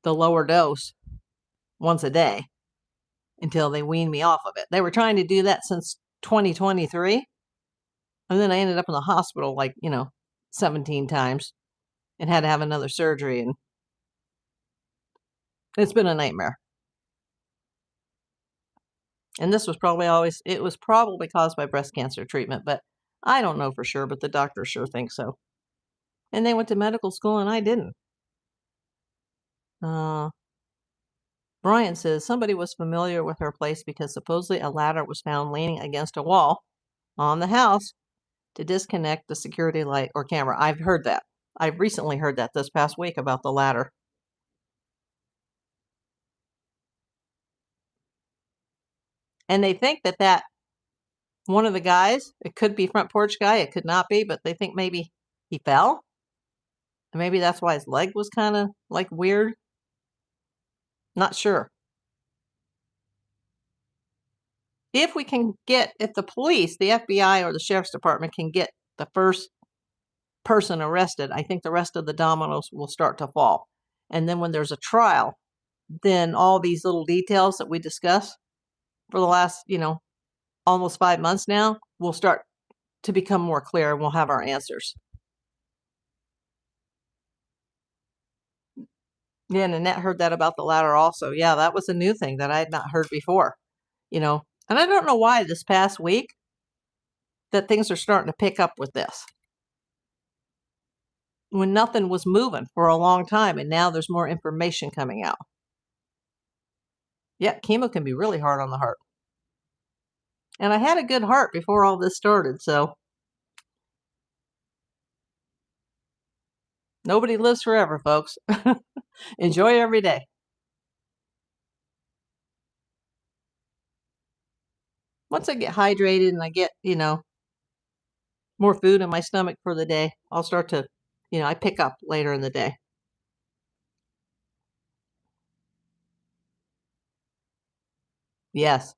the lower dose once a day until they wean me off of it. They were trying to do that since 2023. And then I ended up in the hospital 17 times and had to have another surgery. And it's been a nightmare. And this was probably caused by breast cancer treatment, but I don't know for sure, but the doctor sure thinks so. And they went to medical school and I didn't. Brian says somebody was familiar with her place because supposedly a ladder was found leaning against a wall on the house to disconnect the security light or camera. I've heard that. I've recently heard that this past week about the ladder. And they think that one of the guys, it could be front porch guy, it could not be, but they think maybe he fell. And maybe that's why his leg was kind of like weird. Not sure. If the police, the FBI or the sheriff's department can get the first person arrested, I think the rest of the dominoes will start to fall. And then when there's a trial, then all these little details that we discuss for the last, almost 5 months now will start to become more clear and we'll have our answers. Yeah, and Annette heard that about the ladder also. Yeah, that was a new thing that I had not heard before, And I don't know why this past week that things are starting to pick up with this. When nothing was moving for a long time, and now there's more information coming out. Yeah, chemo can be really hard on the heart. And I had a good heart before all this started, so nobody lives forever, folks. Enjoy every day. Once I get hydrated and I get, more food in my stomach for the day, I'll start to, I pick up later in the day. Yes.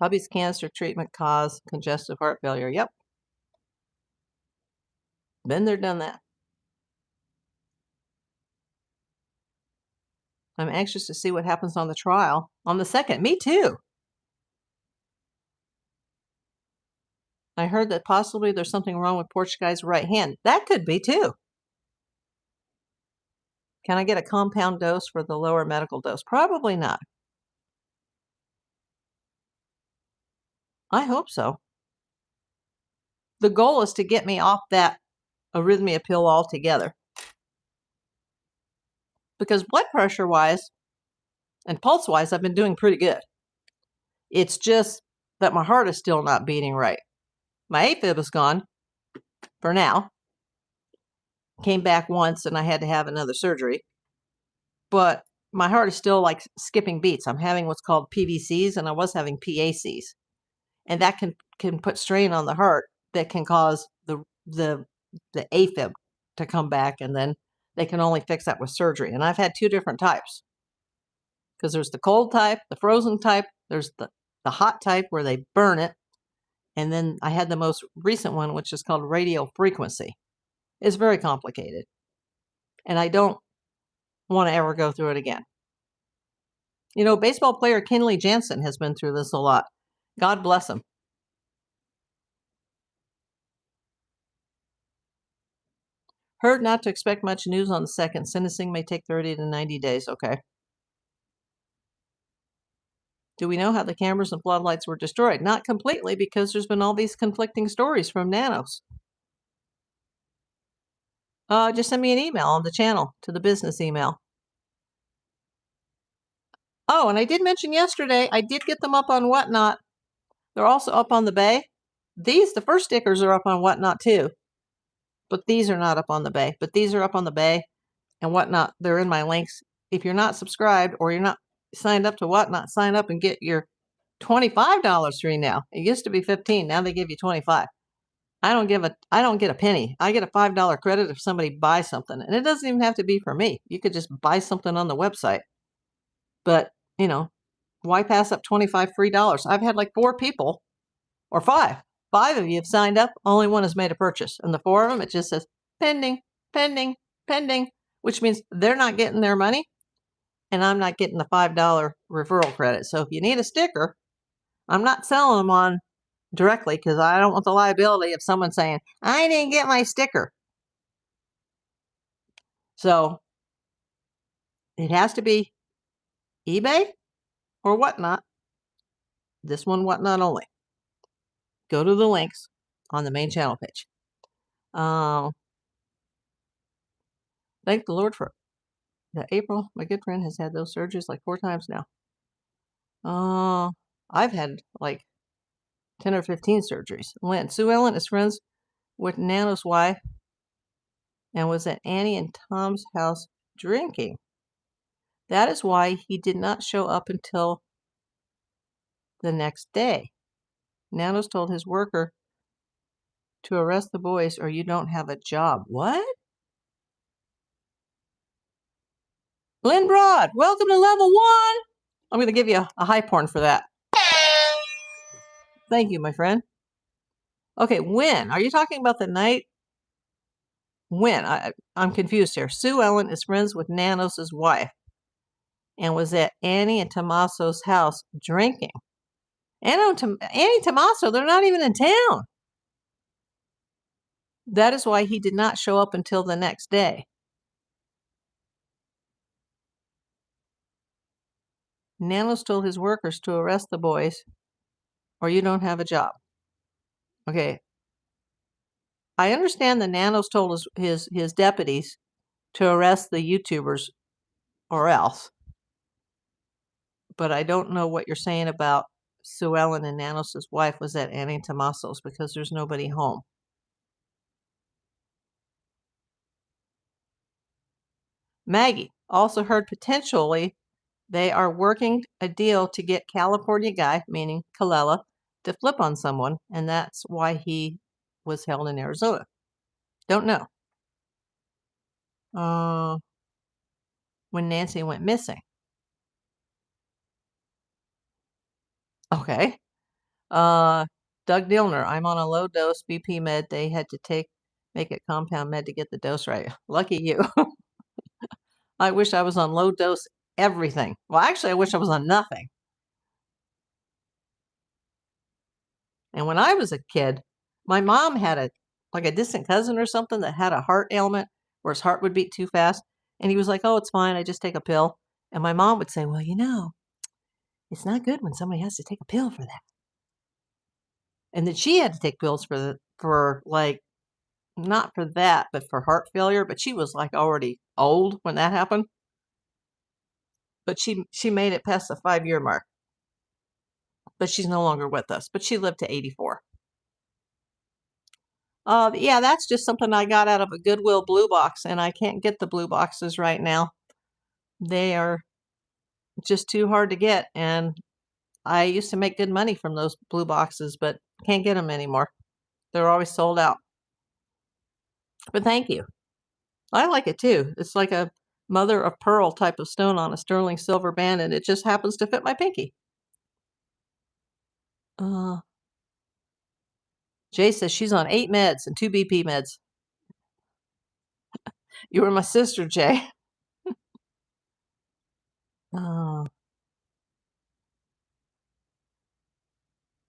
Hubby's cancer treatment caused congestive heart failure. Yep. Been there, done that. I'm anxious to see what happens on the trial on the 2nd. Me too. I heard that possibly there's something wrong with porch guy's right hand. That could be too. Can I get a compound dose for the lower medical dose? Probably not. I hope so. The goal is to get me off that arrhythmia pill altogether. Because blood pressure wise and pulse wise, I've been doing pretty good. It's just that my heart is still not beating right. My AFib is gone for now. Came back once and I had to have another surgery. But my heart is still like skipping beats. I'm having what's called PVCs and I was having PACs. And that can put strain on the heart that can cause the AFib to come back, and then they can only fix that with surgery. And I've had 2 different types. Because there's the cold type, the frozen type, there's the hot type where they burn it. And then I had the most recent one, which is called radio frequency. It's very complicated. And I don't want to ever go through it again. Baseball player Kenley Jansen has been through this a lot. God bless him. Heard not to expect much news on the 2nd. Sentencing may take 30 to 90 days. Okay. Do we know how the cameras and floodlights were destroyed? Not completely, because there's been all these conflicting stories from Nanos. Just send me an email on the channel to the business email. Oh, and I did mention yesterday, I did get them up on Whatnot. They're also up on the Bay. The first stickers are up on Whatnot too. But these are not up on the Bay. But these are up on the Bay and Whatnot. They're in my links. If you're not subscribed or you're not signed up to Whatnot, sign up and get your $25 free now. It used to be $15. Now they give you $25. I don't get a penny. I get a $5 credit if somebody buys something. And it doesn't even have to be for me. You could just buy something on the website. But, why pass up $25 free dollars? I've had like 4 people, or 5. 5 of you have signed up. Only one has made a purchase. And the 4 of them, it just says pending, pending, pending, which means they're not getting their money and I'm not getting the $5 referral credit. So if you need a sticker, I'm not selling them on directly because I don't want the liability of someone saying, I didn't get my sticker. So it has to be eBay or Whatnot. This one, Whatnot only. go to the links on the main channel page. Thank the Lord for that. April, my good friend, has had those surgeries like 4 times now. I've had like 10 or 15 surgeries. Sue Ellen is friends with Nano's wife and was at Annie and Tom's house drinking. That is why he did not show up until the next day. Nano's told his worker to arrest the boys or you don't have a job. What? Lynn Broad, welcome to level 1. I'm going to give you a high porn for that. Thank you, my friend. Okay, when? Are you talking about the night? When? I'm confused here. Sue Ellen is friends with Nanos' wife and was at Annie and Tommaso's house drinking. Annie and Tommaso, they're not even in town. That is why he did not show up until the next day. Nanos told his workers to arrest the boys or you don't have a job. Okay. I understand that Nanos told his deputies to arrest the YouTubers or else. But I don't know what you're saying about Sue Ellen and Nanos' wife was at Annie and Tommaso's because there's nobody home. Maggie also heard potentially they are working a deal to get California guy, meaning Kelsa, to flip on someone, and that's why he was held in Arizona. Don't know. When Nancy went missing. Okay. Doug Dillner, I'm on a low dose BP med. They had to make it compound med to get the dose right. Lucky you. I wish I was on low dose everything. Well, actually, I wish I was on nothing. And when I was a kid, my mom had a distant cousin or something that had a heart ailment where his heart would beat too fast. And he was like, oh, it's fine. I just take a pill. And my mom would say, well, it's not good when somebody has to take a pill for that. And then she had to take pills for like, not for that, but for heart failure. But she was like already old when that happened. But she made it past the 5-year mark. But she's no longer with us. But she lived to 84. Yeah, that's just something I got out of a Goodwill blue box, and I can't get the blue boxes right now. They are just too hard to get, and I used to make good money from those blue boxes, but can't get them anymore. They're always sold out. But thank you. I like it too. It's like a mother of pearl type of stone on a sterling silver band, and it just happens to fit my pinky. Jay says she's on 8 meds and 2 BP meds. You were my sister, Jay.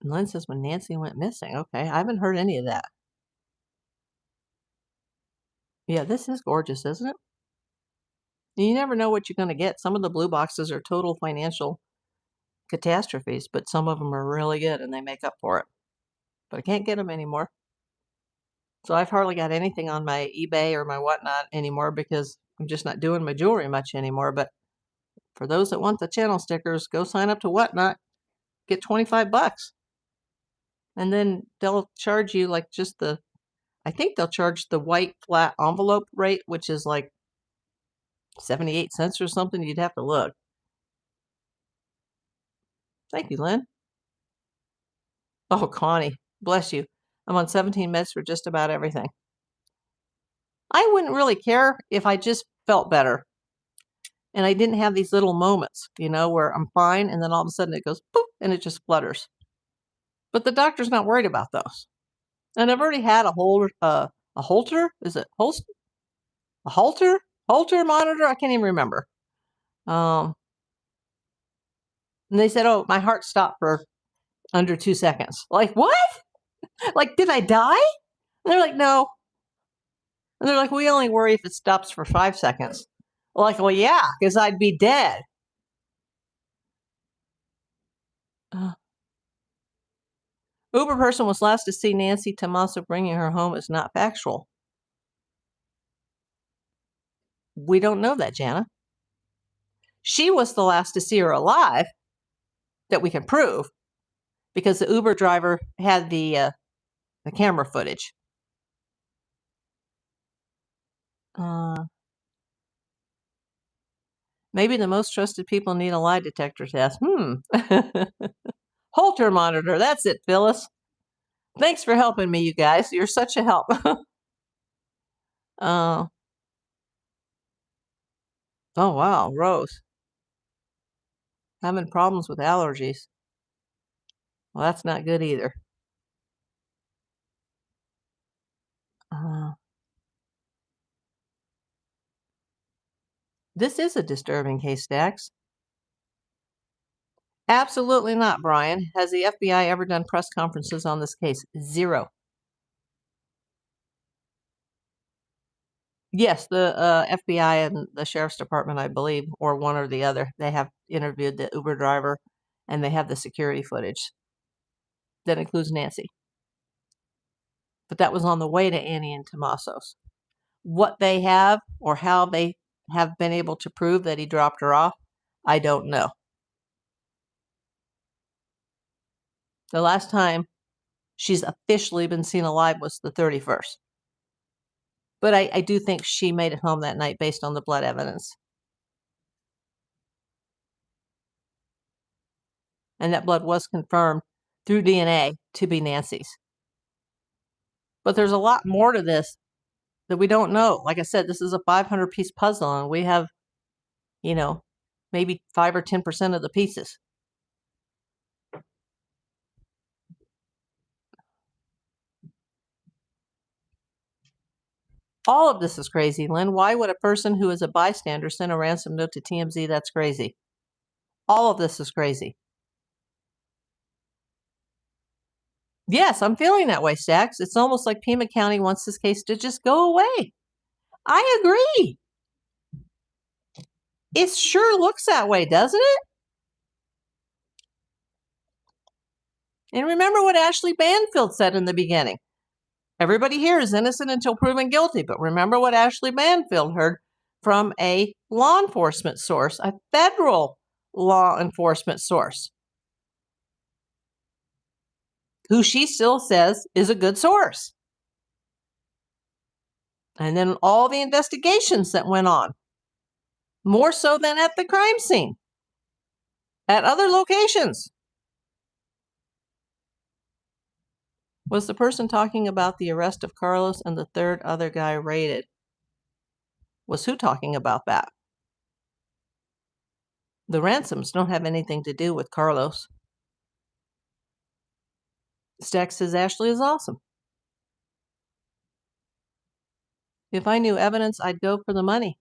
Lynn says when Nancy went missing. Okay, I haven't heard any of that. Yeah, this is gorgeous, isn't it? You never know what you're going to get. Some of the blue boxes are total financial catastrophes, but some of them are really good and they make up for it. But I can't get them anymore. So I've hardly got anything on my eBay or my whatnot anymore because I'm just not doing my jewelry much anymore. But for those that want the channel stickers, go sign up to whatnot, get $25. And then they'll charge you like I think they'll charge the white flat envelope rate, which is like 78 cents or something. You'd have to look. Thank you, Lynn. Oh, Connie, bless you. I'm on 17 meds for just about everything. I wouldn't really care if I just felt better and I didn't have these little moments, where I'm fine and then all of a sudden it goes boop and it just flutters. But the doctor's not worried about those. And I've already had a Holter? Is it Holster? A Holter? Holter monitor? I can't even remember. And they said, oh, my heart stopped for under 2 seconds. Like, what? Like, did I die? And they're like, no. And they're like, we only worry if it stops for 5 seconds. Like, well, yeah, because I'd be dead. Uber person was last to see Nancy Tomaso bringing her home is not factual. We don't know that, Jana. She was the last to see her alive that we can prove because the Uber driver had the camera footage. Maybe the most trusted people need a lie detector test. Holter monitor. That's it, Phyllis. Thanks for helping me, you guys. You're such a help. Oh, wow. Rose. Having problems with allergies. Well, that's not good either. This is a disturbing case, Dax. Absolutely not, Brian. Has the FBI ever done press conferences on this case? 0. Yes, the FBI and the Sheriff's Department, I believe, or one or the other, they have interviewed the Uber driver, and they have the security footage. That includes Nancy. But that was on the way to Annie and Tomaso's. What they have or how they have been able to prove that he dropped her off, I don't know. The last time she's officially been seen alive was the 31st. But I do think she made it home that night based on the blood evidence. And that blood was confirmed through DNA to be Nancy's. But there's a lot more to this that we don't know. Like I said, this is a 500-piece puzzle, and we have, maybe 5 or 10% of the pieces. All of this is crazy, Lynn. Why would a person who is a bystander send a ransom note to TMZ? That's crazy. All of this is crazy. Yes, I'm feeling that way, Stax. It's almost like Pima County wants this case to just go away. I agree. It sure looks that way, doesn't it? And remember what Ashley Banfield said in the beginning. Everybody here is innocent until proven guilty, but remember what Ashley Banfield heard from a law enforcement source, a federal law enforcement source, who she still says is a good source. And then all the investigations that went on, more so than at the crime scene, at other locations. Was the person talking about the arrest of Carlos and the third other guy raided? Was who talking about that? The ransoms don't have anything to do with Carlos. Stack says Ashley is awesome. If I knew evidence, I'd go for the money.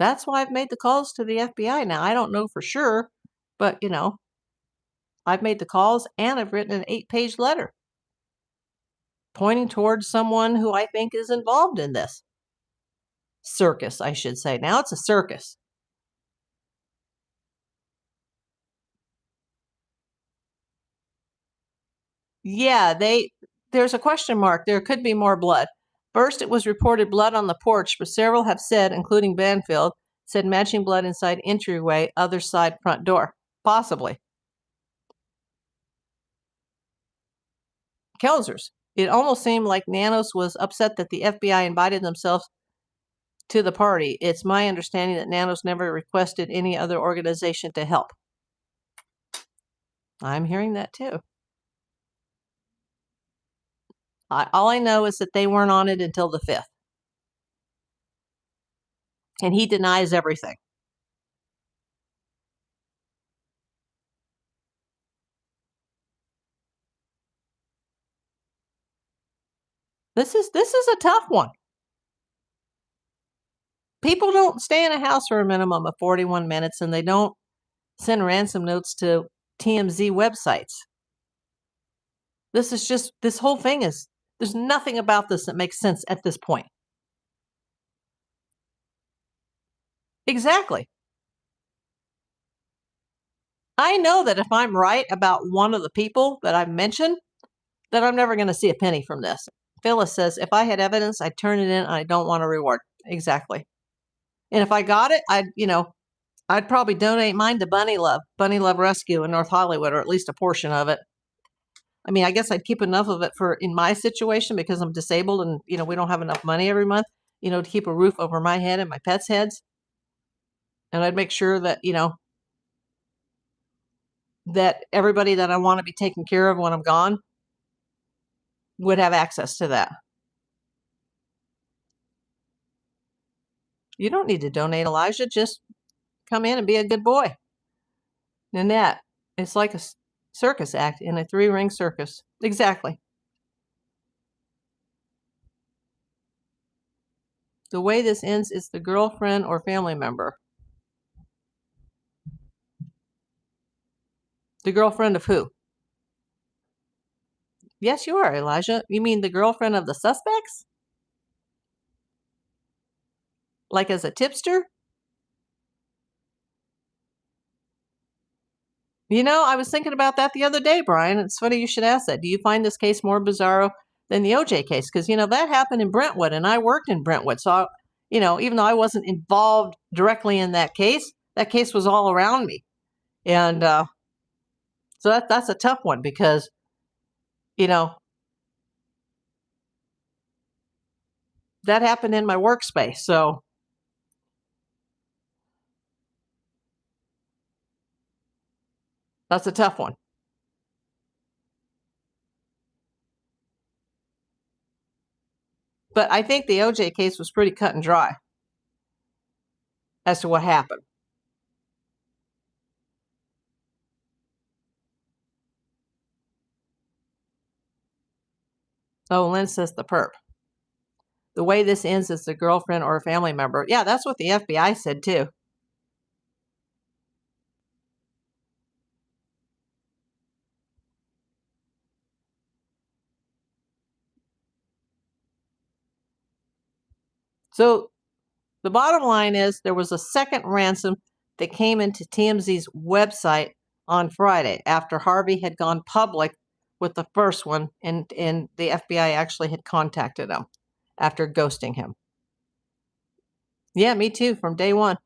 That's why I've made the calls to the FBI. Now, I don't know for sure, but, I've made the calls and I've written an 8-page letter pointing towards someone who I think is involved in this circus, I should say. Now it's a circus. Yeah, there's a question mark. There could be more blood. First, it was reported blood on the porch, but several have said, including Banfield, said matching blood inside entryway, other side front door. Possibly. Kelzers. It almost seemed like Nanos was upset that the FBI invited themselves to the party. It's my understanding that Nanos never requested any other organization to help. I'm hearing that too. All I know is that they weren't on it until the 5th. And he denies everything. This is a tough one. People don't stay in a house for a minimum of 41 minutes, and they don't send ransom notes to TMZ websites. This whole thing is, there's nothing about this that makes sense at this point. Exactly. I know that if I'm right about one of the people that I've mentioned, that I'm never going to see a penny from this. Phyllis says, if I had evidence, I'd turn it in and I don't want a reward. Exactly. And if I got it, I'd probably donate mine to Bunny Love Rescue in North Hollywood, or at least a portion of it. I mean, I guess I'd keep enough of it for in my situation because I'm disabled and, we don't have enough money every month, to keep a roof over my head and my pets' heads. And I'd make sure that, that everybody that I want to be taken care of when I'm gone would have access to that. You don't need to donate, Elijah. Just come in and be a good boy. Nanette, it's like a circus act in a 3-ring circus. Exactly. The way this ends is the girlfriend or family member. The girlfriend of who? Yes, you are, Elijah. You mean the girlfriend of the suspects? Like as a tipster? I was thinking about that the other day, Brian. It's funny you should ask that. Do you find this case more bizarro than the OJ case? Because, that happened in Brentwood, and I worked in Brentwood. So, even though I wasn't involved directly in that case was all around me. And so that's a tough one because, that happened in my workspace. So that's a tough one. But I think the OJ case was pretty cut and dry as to what happened. Oh, Lynn says the perp. The way this ends is the girlfriend or a family member. Yeah, that's what the FBI said too. So the bottom line is there was a second ransom that came into TMZ's website on Friday after Harvey had gone public with the first one, and the FBI actually had contacted him after ghosting him. Yeah, me too, from day one.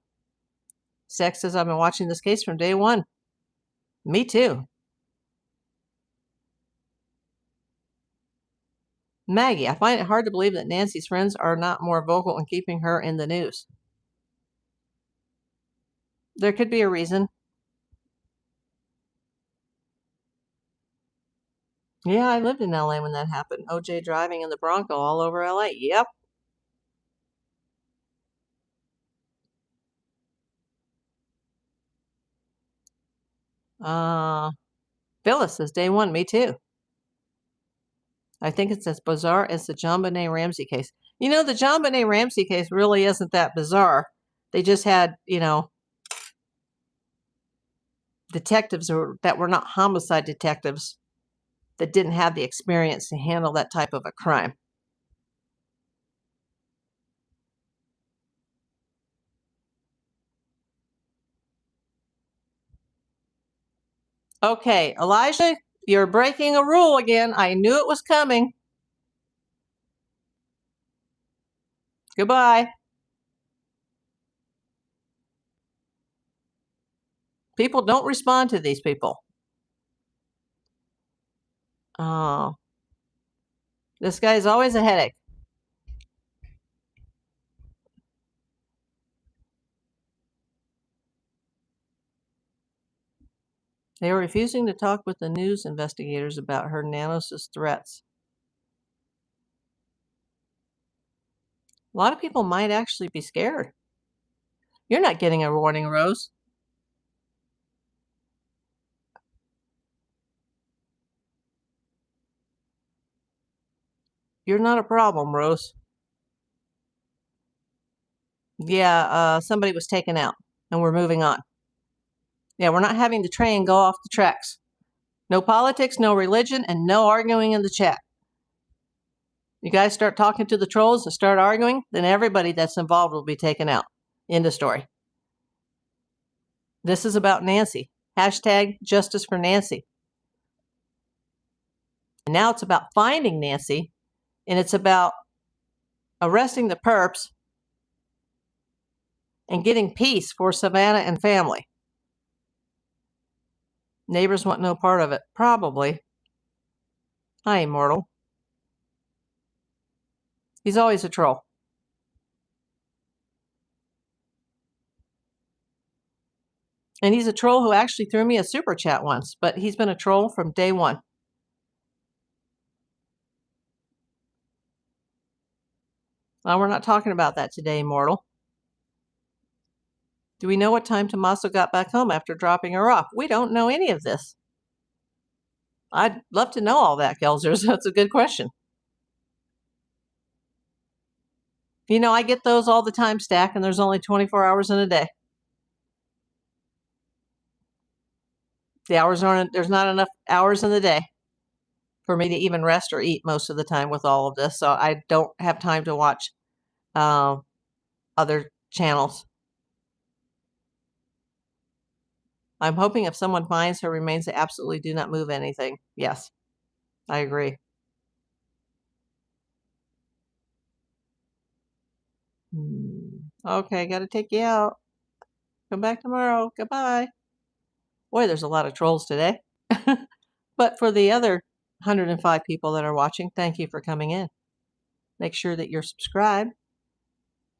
Sex says I've been watching this case from day one. Me too. Maggie, I find it hard to believe that Nancy's friends are not more vocal in keeping her in the news. There could be a reason. Yeah, I lived in LA when that happened. OJ driving in the Bronco all over LA. Yep. Phyllis says day one. Me too. I think it's as bizarre as the JonBenet Ramsey case. The JonBenet Ramsey case really isn't that bizarre. They just had, detectives that were not homicide detectives that didn't have the experience to handle that type of a crime. Okay, Elijah, you're breaking a rule again. I knew it was coming. Goodbye. People don't respond to these people. Oh, this guy's always a headache. They are refusing to talk with the news investigators about Hernandez's threats. A lot of people might actually be scared. You're not getting a warning, Rose. You're not a problem, Rose. Yeah, somebody was taken out, and we're moving on. Yeah, we're not having the train go off the tracks. No politics, no religion, and no arguing in the chat. You guys start talking to the trolls and start arguing, then everybody that's involved will be taken out. End of story. This is about Nancy. Hashtag justice for Nancy. And now it's about finding Nancy, and it's about arresting the perps and getting peace for Savannah and family. Neighbors want no part of it. Probably. Hi, Immortal. He's always a troll. And he's a troll who actually threw me a super chat once, but he's been a troll from day one. Well, we're not talking about that today, Immortal. Do we know what time Tommaso got back home after dropping her off? We don't know any of this. I'd love to know all that, Kelsa. That's a good question. You know, I get those all the time, Stack, and there's only 24 hours in a day. There's not enough hours in the day for me to even rest or eat most of the time with all of this. So I don't have time to watch other channels. I'm hoping if someone finds her remains, they absolutely do not move anything. Yes, I agree. Okay, got to take you out. Come back tomorrow. Goodbye. Boy, there's a lot of trolls today. But for the other 105 people that are watching, thank you for coming in. Make sure that you're subscribed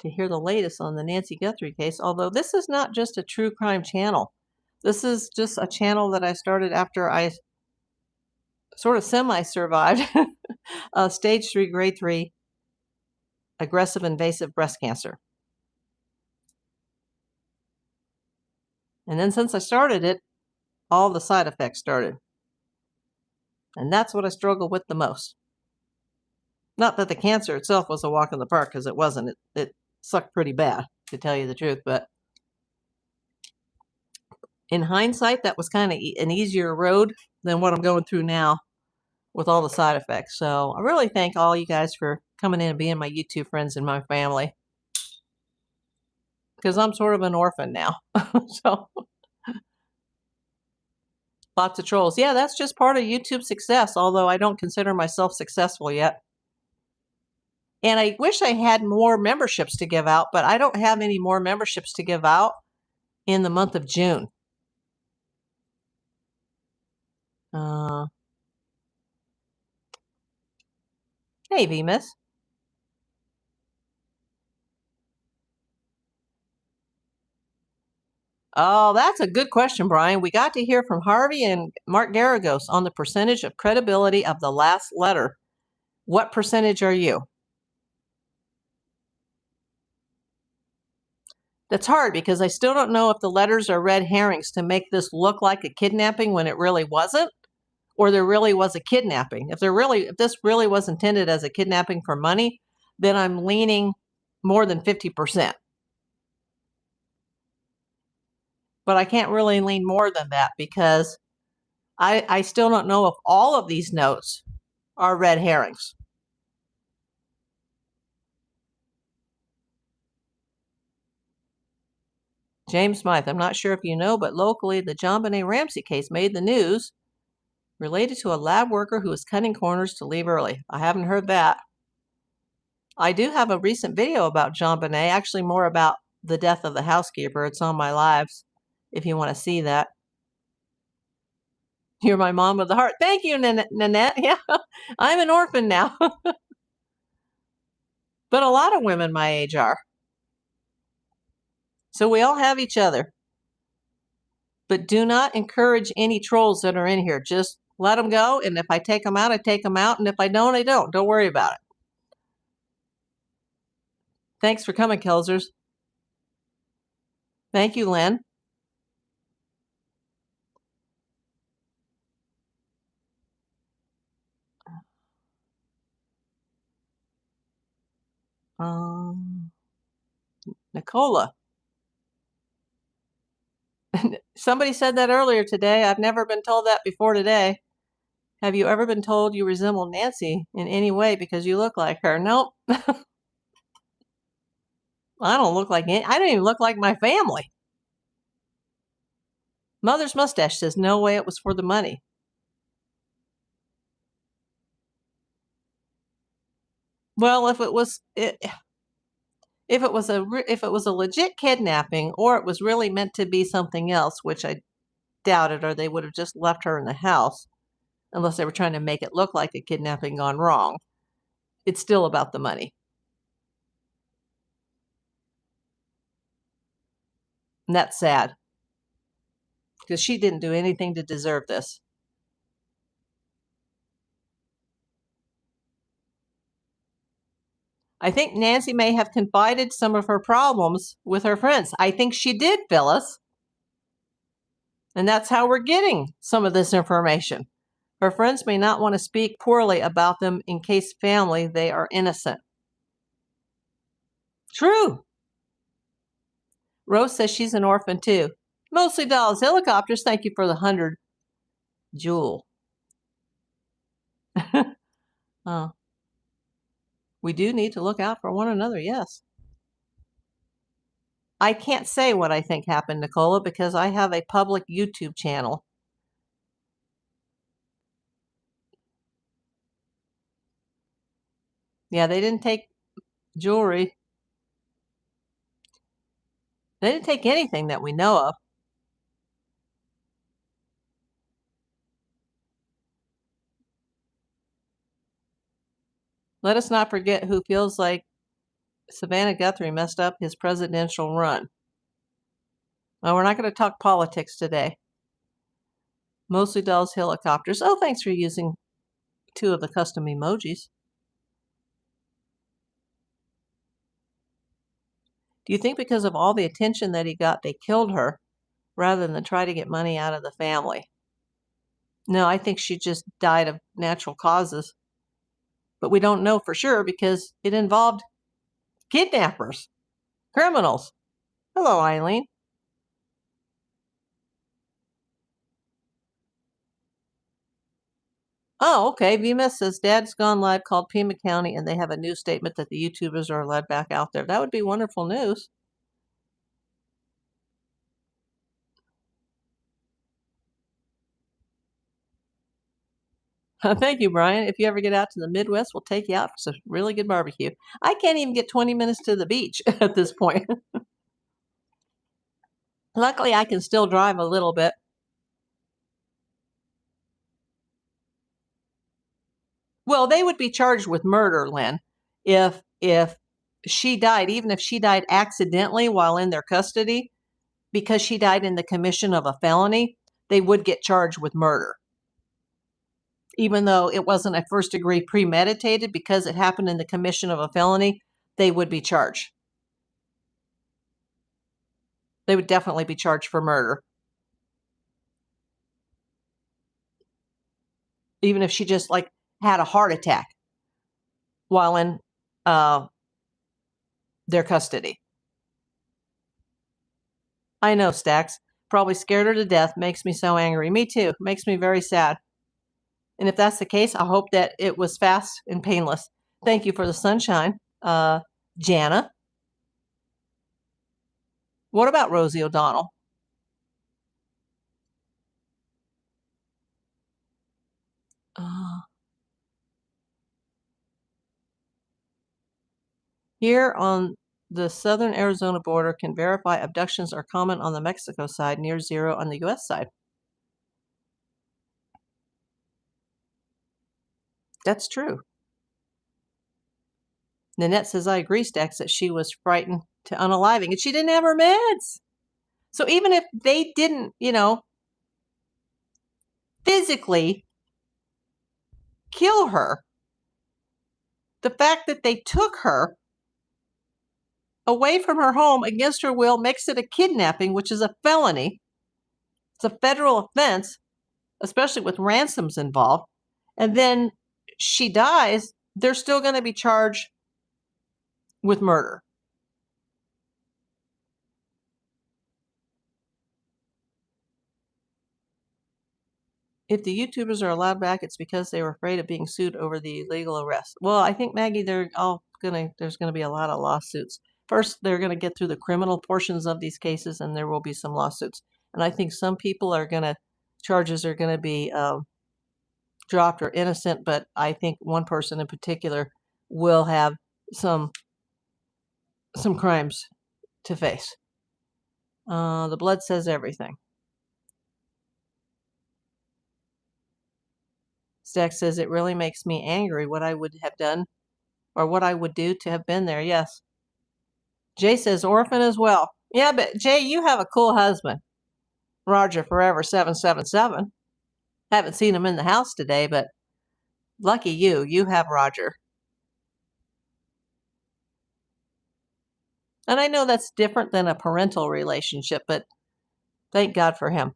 to hear the latest on the Nancy Guthrie case, although this is not just a true crime channel. This is just a channel that I started after I sort of semi-survived stage 3, grade 3 aggressive invasive breast cancer. And then since I started it, all the side effects started. And that's what I struggle with the most. Not that the cancer itself was a walk in the park, because it wasn't. It sucked pretty bad, to tell you the truth. But in hindsight, that was kind of an easier road than what I'm going through now with all the side effects. So I really thank all you guys for coming in and being my YouTube friends and my family, because I'm sort of an orphan now. So lots of trolls. Yeah, that's just part of YouTube success, although I don't consider myself successful yet. And I wish I had more memberships to give out, but I don't have any more memberships to give out in the month of June. Hey, Vemus. Oh, that's a good question, Brian. We got to hear from Harvey and Mark Garagos on the percentage of credibility of the last letter. What percentage are you? That's hard because I still don't know if the letters are red herrings to make this look like a kidnapping when it really wasn't, or there really was a kidnapping. If this really was intended as a kidnapping for money, then I'm leaning more than 50%. But I can't really lean more than that because I still don't know if all of these notes are red herrings. James Smythe, I'm not sure if you know, but locally the JonBenet Ramsey case made the news related to a lab worker who was cutting corners to leave early. I haven't heard that. I do have a recent video about JonBenet, actually more about the death of the housekeeper. It's on my lives if you want to see that. You're my mom with the heart. Thank you, Nanette. Yeah, I'm an orphan now. But a lot of women my age are. So we all have each other. But do not encourage any trolls that are in here. Just let them go. And if I take them out, I take them out. And if I don't, I don't. Don't worry about it. Thanks for coming, Kelsers. Thank you, Lynn. Nicola. Somebody said that earlier today. I've never been told that before today. Have you ever been told you resemble Nancy in any way because you look like her? Nope. I don't look like I don't even look like my family. Mother's mustache says no way it was for the money. Well, if it was a legit kidnapping, or it was really meant to be something else, which I doubt it, or they would have just left her in the house, unless they were trying to make it look like a kidnapping gone wrong. It's still about the money. And that's sad, because she didn't do anything to deserve this. I think Nancy may have confided some of her problems with her friends. I think she did, Phyllis. And that's how we're getting some of this information. Her friends may not want to speak poorly about them in case family they are innocent. True. Rose says she's an orphan too. Mostly dolls, helicopters. Thank you for the 100. Jewel. We do need to look out for one another, yes. I can't say what I think happened, Nicola, because I have a public YouTube channel. Yeah, they didn't take jewelry. They didn't take anything that we know of. Let us not forget who feels like Savannah Guthrie messed up his presidential run. Well, we're not going to talk politics today. Mostly dolls, helicopters. Oh, thanks for using 2 of the custom emojis. Do you think because of all the attention that he got, they killed her rather than try to get money out of the family? No, I think she just died of natural causes. But we don't know for sure because it involved kidnappers, criminals. Hello, Eileen. Oh, okay. Vima says Dad's gone live, called Pima County, and they have a new statement that the YouTubers are allowed back out there. That would be wonderful news. Thank you, Brian. If you ever get out to the Midwest, we'll take you out for some really good barbecue. I can't even get 20 minutes to the beach at this point. Luckily, I can still drive a little bit. Well, they would be charged with murder, Lynn, if she died, even if she died accidentally while in their custody, because she died in the commission of a felony, they would get charged with murder. Even though it wasn't a first degree premeditated, because it happened in the commission of a felony, they would be charged. They would definitely be charged for murder. Even if she just like had a heart attack while in their custody. I know, Stax. Probably scared her to death. Makes me so angry. Me too. Makes me very sad. And if that's the case, I hope that it was fast and painless. Thank you for the sunshine, Jana. What about Rosie O'Donnell? Here on the southern Arizona border, can verify abductions are common on the Mexico side, near zero on the U.S. side. That's true. Nanette says, I agree, Stax, that she was frightened to unaliving, and she didn't have her meds. So even if they didn't, physically kill her, the fact that they took her away from her home against her will makes it a kidnapping, which is a felony. It's a federal offense, especially with ransoms involved. And then she dies, they're still going to be charged with murder. If the YouTubers are allowed back, it's because they were afraid of being sued over the illegal arrest. Well, I think, Maggie, there's going to be a lot of lawsuits. First, they're going to get through the criminal portions of these cases, and there will be some lawsuits. And I think some people charges are going to be dropped or innocent, but I think one person in particular will have some crimes to face. The blood says everything. Stack says it really makes me angry what I would have done or what I would do to have been there. Yes. Jay says orphan as well. Yeah, but Jay, you have a cool husband. Roger Forever 777. Haven't seen him in the house today, but lucky you. You have Roger. And I know that's different than a parental relationship, but thank God for him.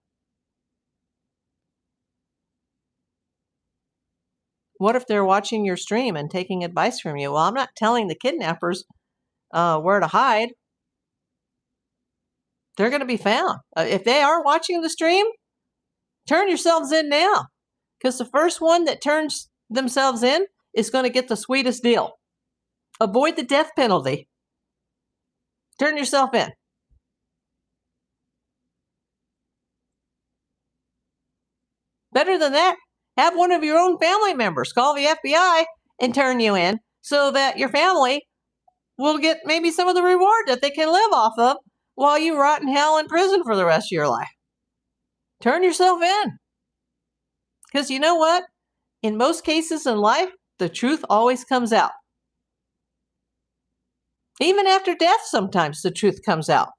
What if they're watching your stream and taking advice from you? Well, I'm not telling the kidnappers where to hide. They're going to be found. If they are watching the stream, turn yourselves in now. Because the first one that turns themselves in is going to get the sweetest deal. Avoid the death penalty. Turn yourself in. Better than that, have one of your own family members call the FBI and turn you in so that your family will get maybe some of the reward that they can live off of while you rot in hell in prison for the rest of your life. Turn yourself in. Because you know what? In most cases in life, the truth always comes out. Even after death, sometimes the truth comes out.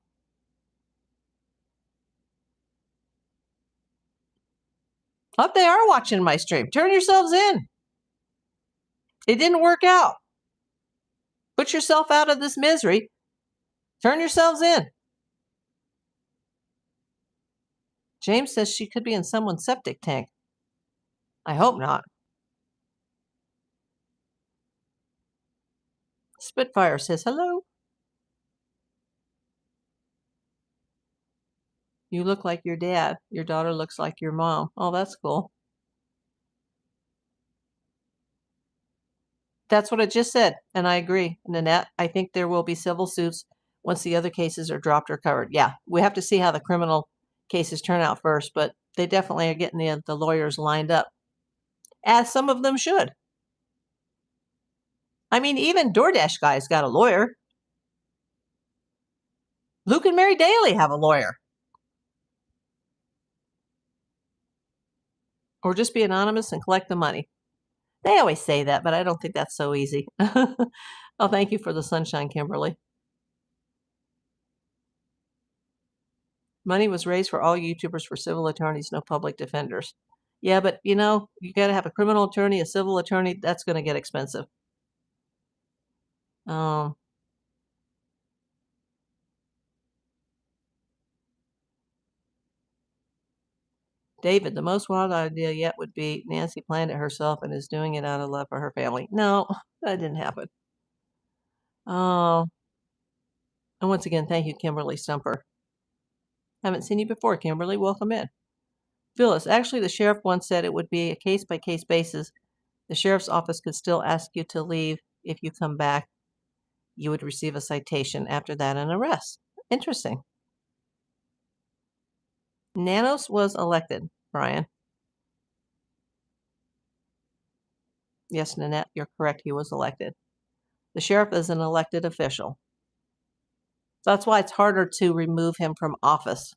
Hope they are watching my stream. Turn yourselves in. It didn't work out. Put yourself out of this misery. Turn yourselves in. James says she could be in someone's septic tank. I hope not. Spitfire says hello. You look like your dad. Your daughter looks like your mom. Oh, that's cool. That's what I just said, and I agree, Nanette. I think there will be civil suits once the other cases are dropped or covered. Yeah, we have to see how the criminal cases turn out first, but they definitely are getting the lawyers lined up, as some of them should. I mean, even DoorDash guy's got a lawyer. Luke and Mary Daly have a lawyer. Or just be anonymous and collect the money. They always say that, but I don't think that's so easy. Oh, thank you for the sunshine, Kimberly. Money was raised for all YouTubers for civil attorneys, no public defenders. Yeah, but you got to have a criminal attorney, a civil attorney. That's going to get expensive. David, the most wild idea yet would be Nancy planned it herself and is doing it out of love for her family. No, that didn't happen. And once again, thank you, Kimberly Stumper. Haven't seen you before, Kimberly. Welcome in. Phyllis, actually, the sheriff once said it would be a case-by-case basis. The sheriff's office could still ask you to leave. If you come back, you would receive a citation. After that, an arrest. Interesting. Nanos was elected, Brian. Yes, Nanette, you're correct. He was elected. The sheriff is an elected official. That's why it's harder to remove him from office.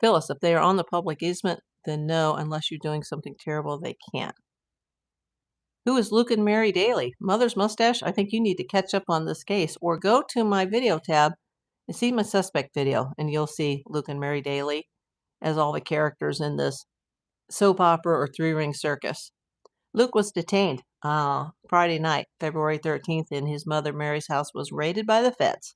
Phyllis, if they are on the public easement, then no, unless you're doing something terrible, they can't. Who is Luke and Mary Daly? Mother's mustache? I think you need to catch up on this case, or go to my video tab and see my suspect video, and you'll see Luke and Mary Daly as all the characters in this soap opera or three-ring circus. Luke was detained Friday night, February 13th, and his mother Mary's house was raided by the feds.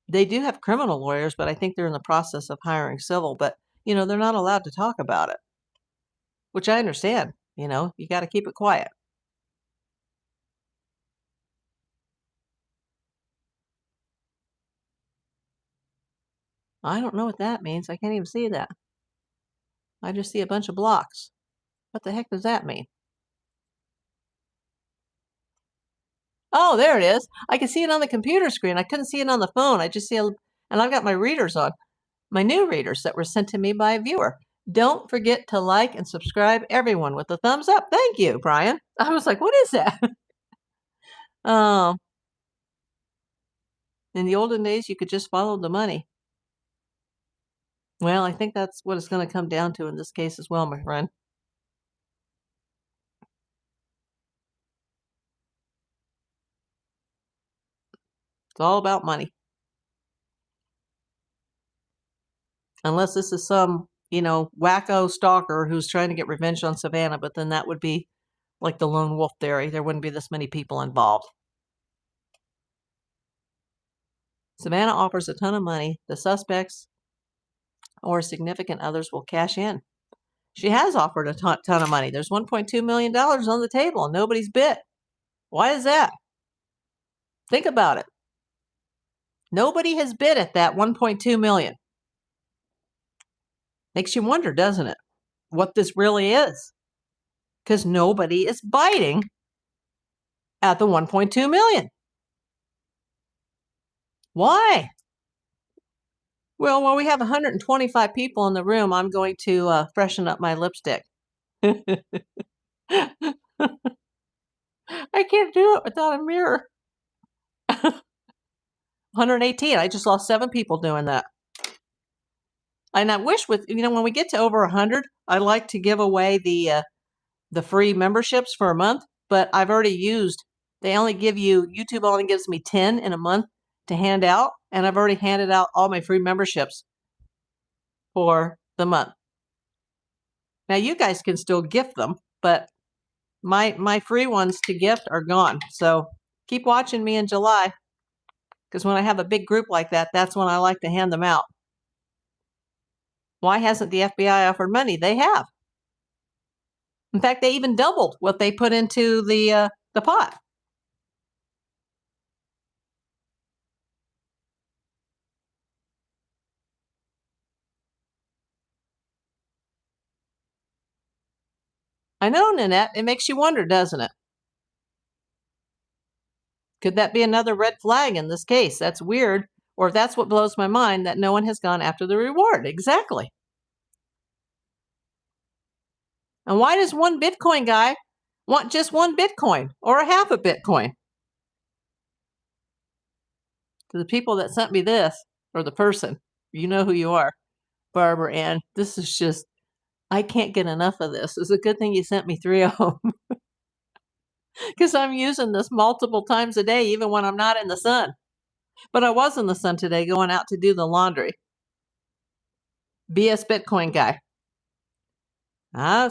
They do have criminal lawyers, but I think they're in the process of hiring civil, but they're not allowed to talk about it, which I understand. You got to keep it quiet. I don't know what that means. I can't even see that. I just see a bunch of blocks. What the heck does that mean? Oh, there it is. I can see it on the computer screen. I couldn't see it on the phone. I just see and I've got my readers on, my new readers that were sent to me by a viewer. Don't forget to like and subscribe, everyone, with a thumbs up. Thank you, Brian. I was like, what is that? In the olden days, you could just follow the money. Well, I think that's what it's going to come down to in this case as well, my friend. It's all about money. Unless this is some, wacko stalker who's trying to get revenge on Savannah, but then that would be like the lone wolf theory. There wouldn't be this many people involved. Savannah offers a ton of money. The suspects or significant others will cash in. She has offered a ton of money. There's $1.2 million on the table and nobody's bid. Why is that? Think about it. Nobody has bid at that $1.2 million. Makes you wonder, doesn't it, what this really is? Because nobody is biting at the $1.2 million. Why? Well, while we have 125 people in the room, I'm going to freshen up my lipstick. I can't do it without a mirror. 118. I just lost 7 people doing that. And I wish when we get to over 100, I like to give away the free memberships for a month, but I've already used, YouTube only gives me 10 in a month to hand out, and I've already handed out all my free memberships for the month. Now you guys can still gift them, but my free ones to gift are gone. So keep watching me in July, because when I have a big group like that, that's when I like to hand them out. Why hasn't the FBI offered money? They have. In fact, they even doubled what they put into the pot. I know, Nanette, it makes you wonder, doesn't it? Could that be another red flag in this case? That's weird. Or if that's what blows my mind, that no one has gone after the reward. Exactly. And why does one Bitcoin guy want just one Bitcoin or a half a Bitcoin? To the people that sent me this, or the person, you know who you are, Barbara Ann, this is just, I can't get enough of this. It's a good thing you sent me 3 of them. Because I'm using this multiple times a day, even when I'm not in the sun. But I was in the sun today going out to do the laundry. BS Bitcoin guy.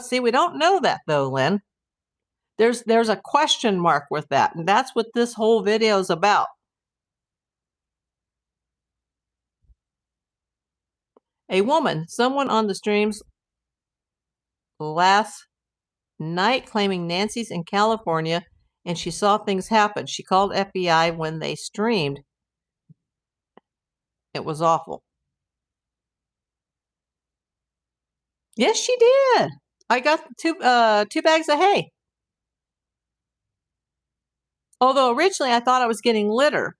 See, we don't know that though, Lynn. There's a question mark with that, and that's what this whole video is about. A woman, someone on the streams last night claiming Nancy's in California and she saw things happen. She called FBI when they streamed. It was awful. Yes, she did. I got 2 bags of hay. Although originally I thought I was getting litter,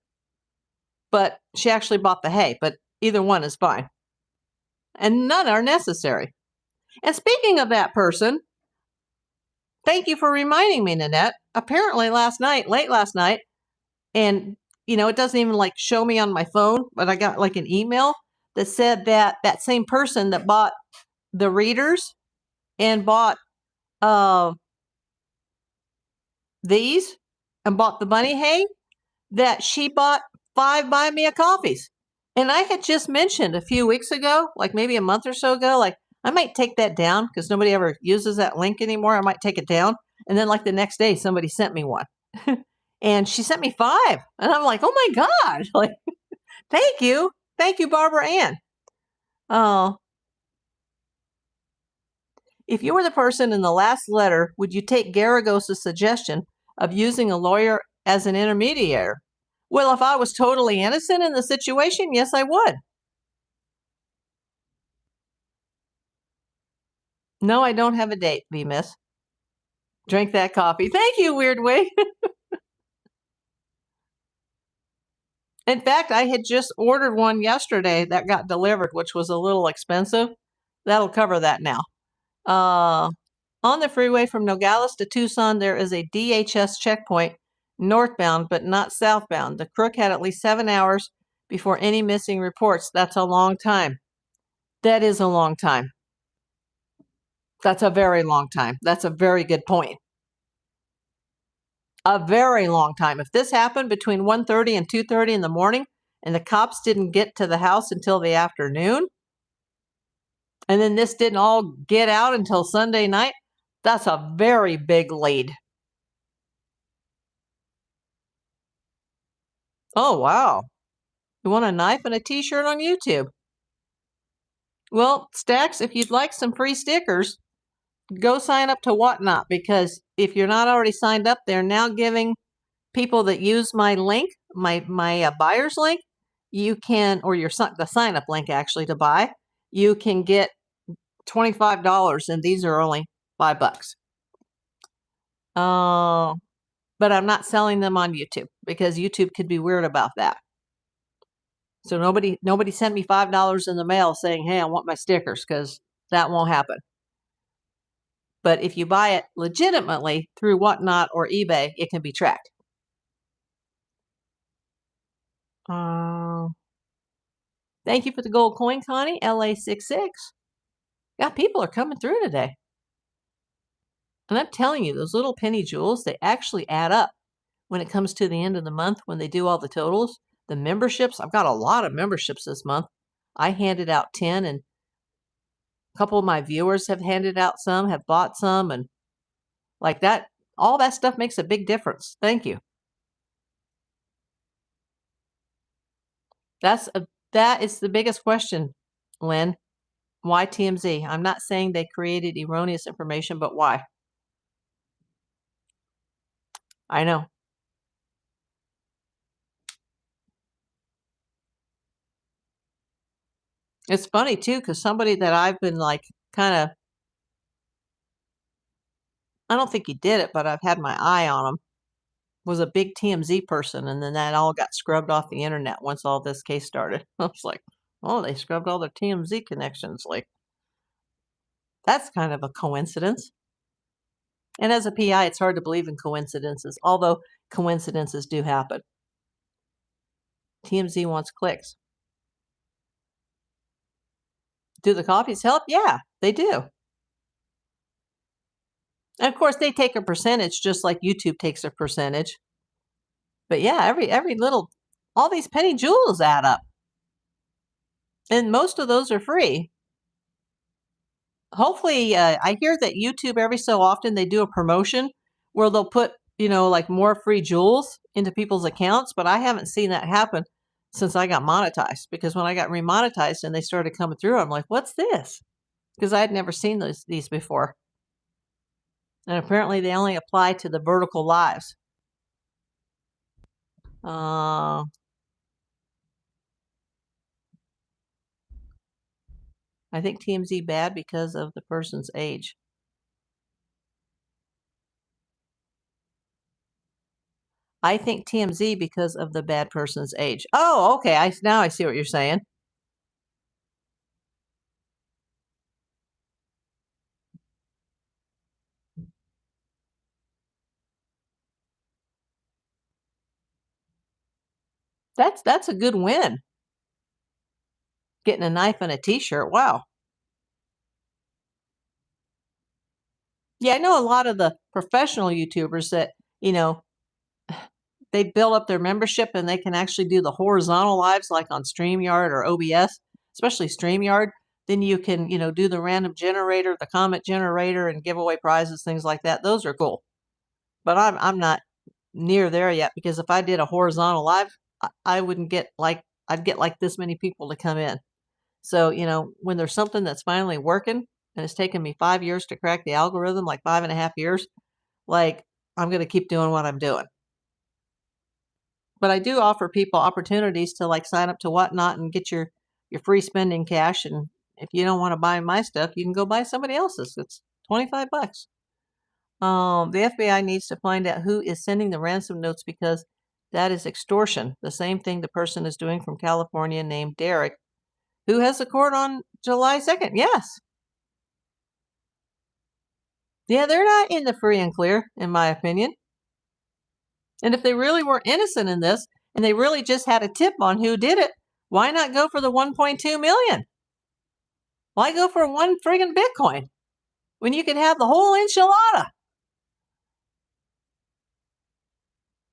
but she actually bought the hay, but either one is fine. And none are necessary. And speaking of that person, thank you for reminding me, Nanette. Apparently late last night, and it doesn't even like show me on my phone, but I got like an email that said that that same person that bought the readers and bought these and bought the bunny hay, that she bought 5 Buy Me a Coffees. And I had just mentioned a few weeks ago, like maybe a month or so ago, like I might take that down because nobody ever uses that link anymore. I might take it down. And then like the next day, somebody sent me one. And she sent me 5. And I'm like, oh my God. Like, thank you. Thank you, Barbara Ann. Oh. If you were the person in the last letter, would you take Garagos' suggestion of using a lawyer as an intermediary? Well, if I was totally innocent in the situation, yes, I would. No, I don't have a date, V-Miss. Drink that coffee. Thank you, Weird Way. In fact, I had just ordered one yesterday that got delivered, which was a little expensive. That'll cover that now. On the freeway from Nogales to Tucson, there is a DHS checkpoint northbound, but not southbound. The crook had at least 7 hours before any missing reports. That's a long time. That is a long time. That's a very long time. That's a very good point. A very long time. If this happened between 1:30 and 2:30 in the morning and the cops didn't get to the house until the afternoon, and then this didn't all get out until Sunday night, that's a very big lead. Oh, wow. You want a knife and a t-shirt on YouTube? Well, Stacks, if you'd like some free stickers, go sign up to Whatnot, because if you're not already signed up, they're now giving people that use my link, my buyer's link, you can, or the sign up link actually to buy, you can get $25, and these are only $5. But I'm not selling them on YouTube because YouTube could be weird about that. So nobody sent me $5 in the mail saying, hey, I want my stickers, because that won't happen. But if you buy it legitimately through Whatnot or eBay, it can be tracked. Thank you for the gold coin, Connie. LA66. Yeah, people are coming through today. And I'm telling you, those little penny jewels, they actually add up when it comes to the end of the month, when they do all the totals. The memberships, I've got a lot of memberships this month. I handed out 10, and a couple of my viewers have handed out some, have bought some, and like that, all that stuff makes a big difference. Thank you. That is the biggest question, Lynn. Why TMZ? I'm not saying they created erroneous information, but why? I know. It's funny too, because somebody that I've been like kind of, I don't think he did it, but I've had my eye on him, was a big TMZ person, and then that all got scrubbed off the internet once all this case started. I was like, oh, they scrubbed all their TMZ connections. Like, that's kind of a coincidence. And as a PI, it's hard to believe in coincidences, although coincidences do happen. TMZ wants clicks. Do the copies help? Yeah, they do. And of course, they take a percentage, just like YouTube takes a percentage. But yeah, every little, all these penny jewels add up. And most of those are free. Hopefully, I hear that YouTube every so often they do a promotion where they'll put, like more free jewels into people's accounts, but I haven't seen that happen since I got monetized, because when I got remonetized and they started coming through, I'm like, what's this? Because I had never seen these before. And apparently they only apply to the vertical lives. I think TMZ bad because of the person's age. I think TMZ because of the bad person's age. Oh, okay. Now I see what you're saying. That's a good win. Getting a knife and a t-shirt. Wow. Yeah, I know a lot of the professional YouTubers that, they build up their membership and they can actually do the horizontal lives like on StreamYard or OBS, especially StreamYard. Then you can, do the random generator, the comment generator, and give away prizes, things like that. Those are cool. But I'm not near there yet, because if I did a horizontal live, I wouldn't get I'd get like this many people to come in. So, when there's something that's finally working, and it's taken me 5 years to crack the algorithm, like 5.5 years, like, I'm going to keep doing what I'm doing. But I do offer people opportunities to like sign up to Whatnot and get your free spending cash and if you don't want to buy my stuff, you can go buy somebody else's. It's $25. The FBI needs to find out who is sending the ransom notes because that is extortion. The same thing the person is doing from California named Derek, who has a court on July 2nd. Yes. Yeah, they're not in the free and clear, in my opinion. And if they really were innocent in this, and they really just had a tip on who did it, why not go for the 1.2 million? Why go for one friggin' Bitcoin when you could have the whole enchilada?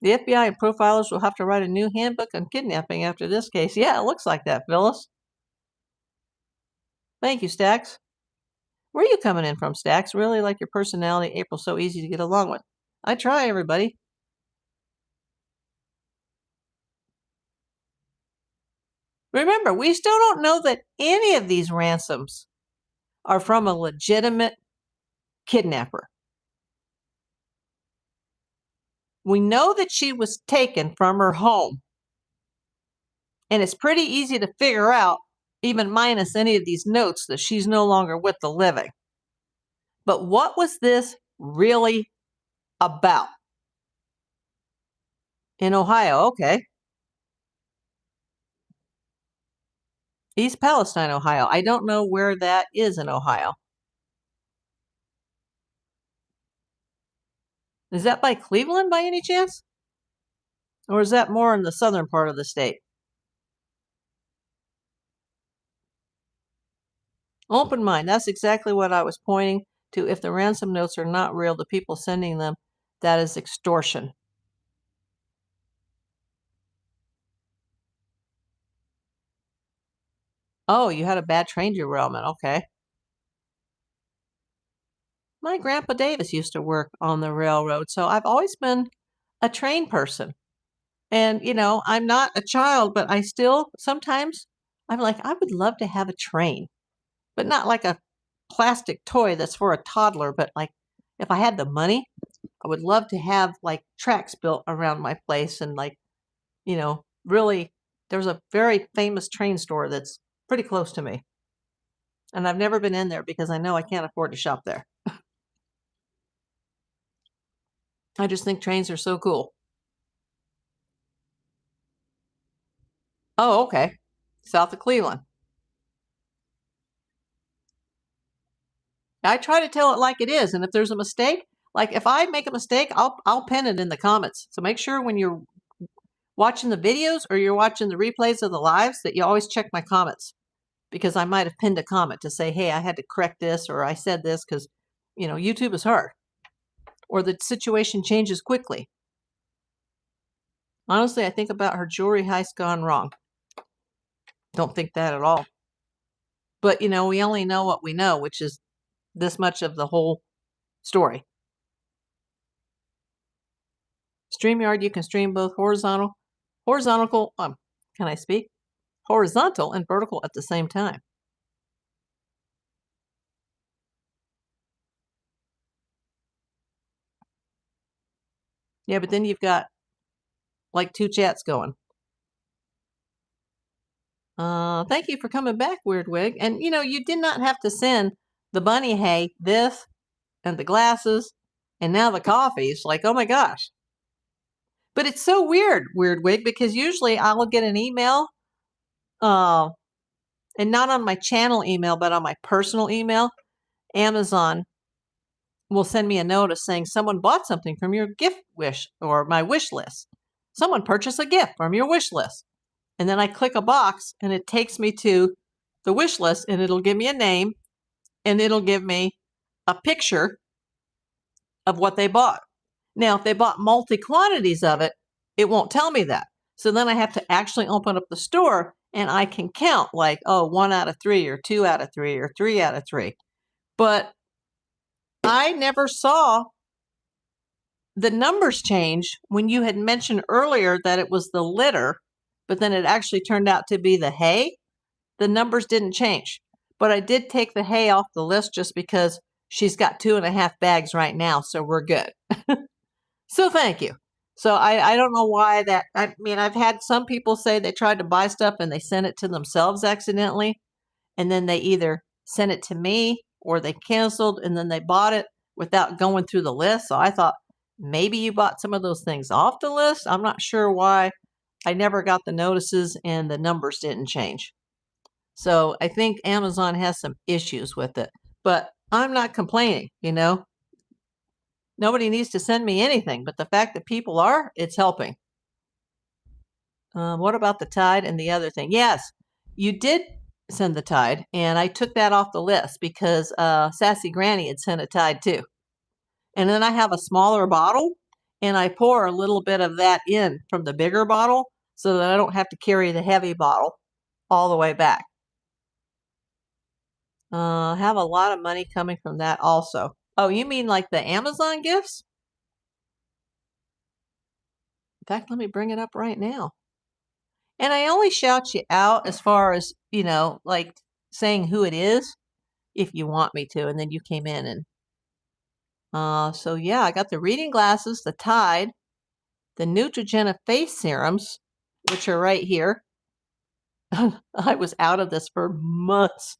The FBI and profilers will have to write a new handbook on kidnapping after this case. Yeah, it looks like that, Phyllis. Thank you, Stax. Where are you coming in from, Stax? Really like your personality. April's so easy to get along with. I try, everybody. Remember, we still don't know that any of these ransoms are from a legitimate kidnapper. We know that she was taken from her home. And it's pretty easy to figure out, even minus any of these notes, that she's no longer with the living. But what was this really about? In Ohio, okay. East Palestine, Ohio. I don't know where that is in Ohio. Is that by Cleveland by any chance? Or is that more in the southern part of the state? Open mind. That's exactly what I was pointing to. If the ransom notes are not real, the people sending them, that is extortion. Oh, you had a bad train derailment. Okay. My grandpa Davis used to work on the railroad, so I've always been a train person. And, I'm not a child, but I still sometimes I'm like, I would love to have a train, but not like a plastic toy that's for a toddler, but like if I had the money, I would love to have like tracks built around my place and like, really there's a very famous train store that's pretty close to me. And I've never been in there because I know I can't afford to shop there. I just think trains are so cool. Oh, okay. South of Cleveland. I try to tell it like it is, and if there's a mistake, like if I make a mistake, I'll pin it in the comments. So make sure when you're watching the videos or you're watching the replays of the lives that you always check my comments, because I might have pinned a comment to say, hey, I had to correct this or I said this because, YouTube is hard or the situation changes quickly. Honestly, I think about her jewelry heist gone wrong. Don't think that at all. But, we only know what we know, which is this much of the whole story. StreamYard, you can stream both horizontal, can I speak? Horizontal and vertical at the same time. Yeah, but then you've got like 2 chats going. Thank you for coming back, Weird Wig. And, you did not have to send the bunny hay, this, and the glasses, and now the coffees. Like, oh my gosh. But it's so weird, Weird Wig, because usually I'll get an email, and not on my channel email, but on my personal email. Amazon will send me a notice saying someone bought something from your gift wish or my wish list. Someone purchased a gift from your wish list. And then I click a box and it takes me to the wish list and it'll give me a name and it'll give me a picture of what they bought. Now, if they bought multi quantities of it, it won't tell me that. So then I have to actually open up the store and I can count like, 1 out of 3 or 2 out of 3 or 3 out of 3. But I never saw the numbers change when you had mentioned earlier that it was the litter, but then it actually turned out to be the hay. The numbers didn't change. But I did take the hay off the list just because she's got 2.5 bags right now, so we're good. So thank you. So I don't know why that, I've had some people say they tried to buy stuff and they sent it to themselves accidentally. and then they either sent it to me or they canceled and then they bought it without going through the list. So I thought maybe you bought some of those things off the list. I'm not sure why I never got the notices and the numbers didn't change. So I think Amazon has some issues with it, but I'm not complaining, Nobody needs to send me anything, but the fact that people are, it's helping. What about the Tide and the other thing? Yes, you did send the Tide, and I took that off the list because Sassy Granny had sent a Tide too. And then I have a smaller bottle, and I pour a little bit of that in from the bigger bottle so that I don't have to carry the heavy bottle all the way back. Have a lot of money coming from that also. Oh, you mean like the Amazon gifts? In fact, let me bring it up right now. And I only shout you out as far as, like saying who it is if you want me to. And then you came in and so yeah, I got the reading glasses, the Tide, the Neutrogena face serums, which are right here. I was out of this for months.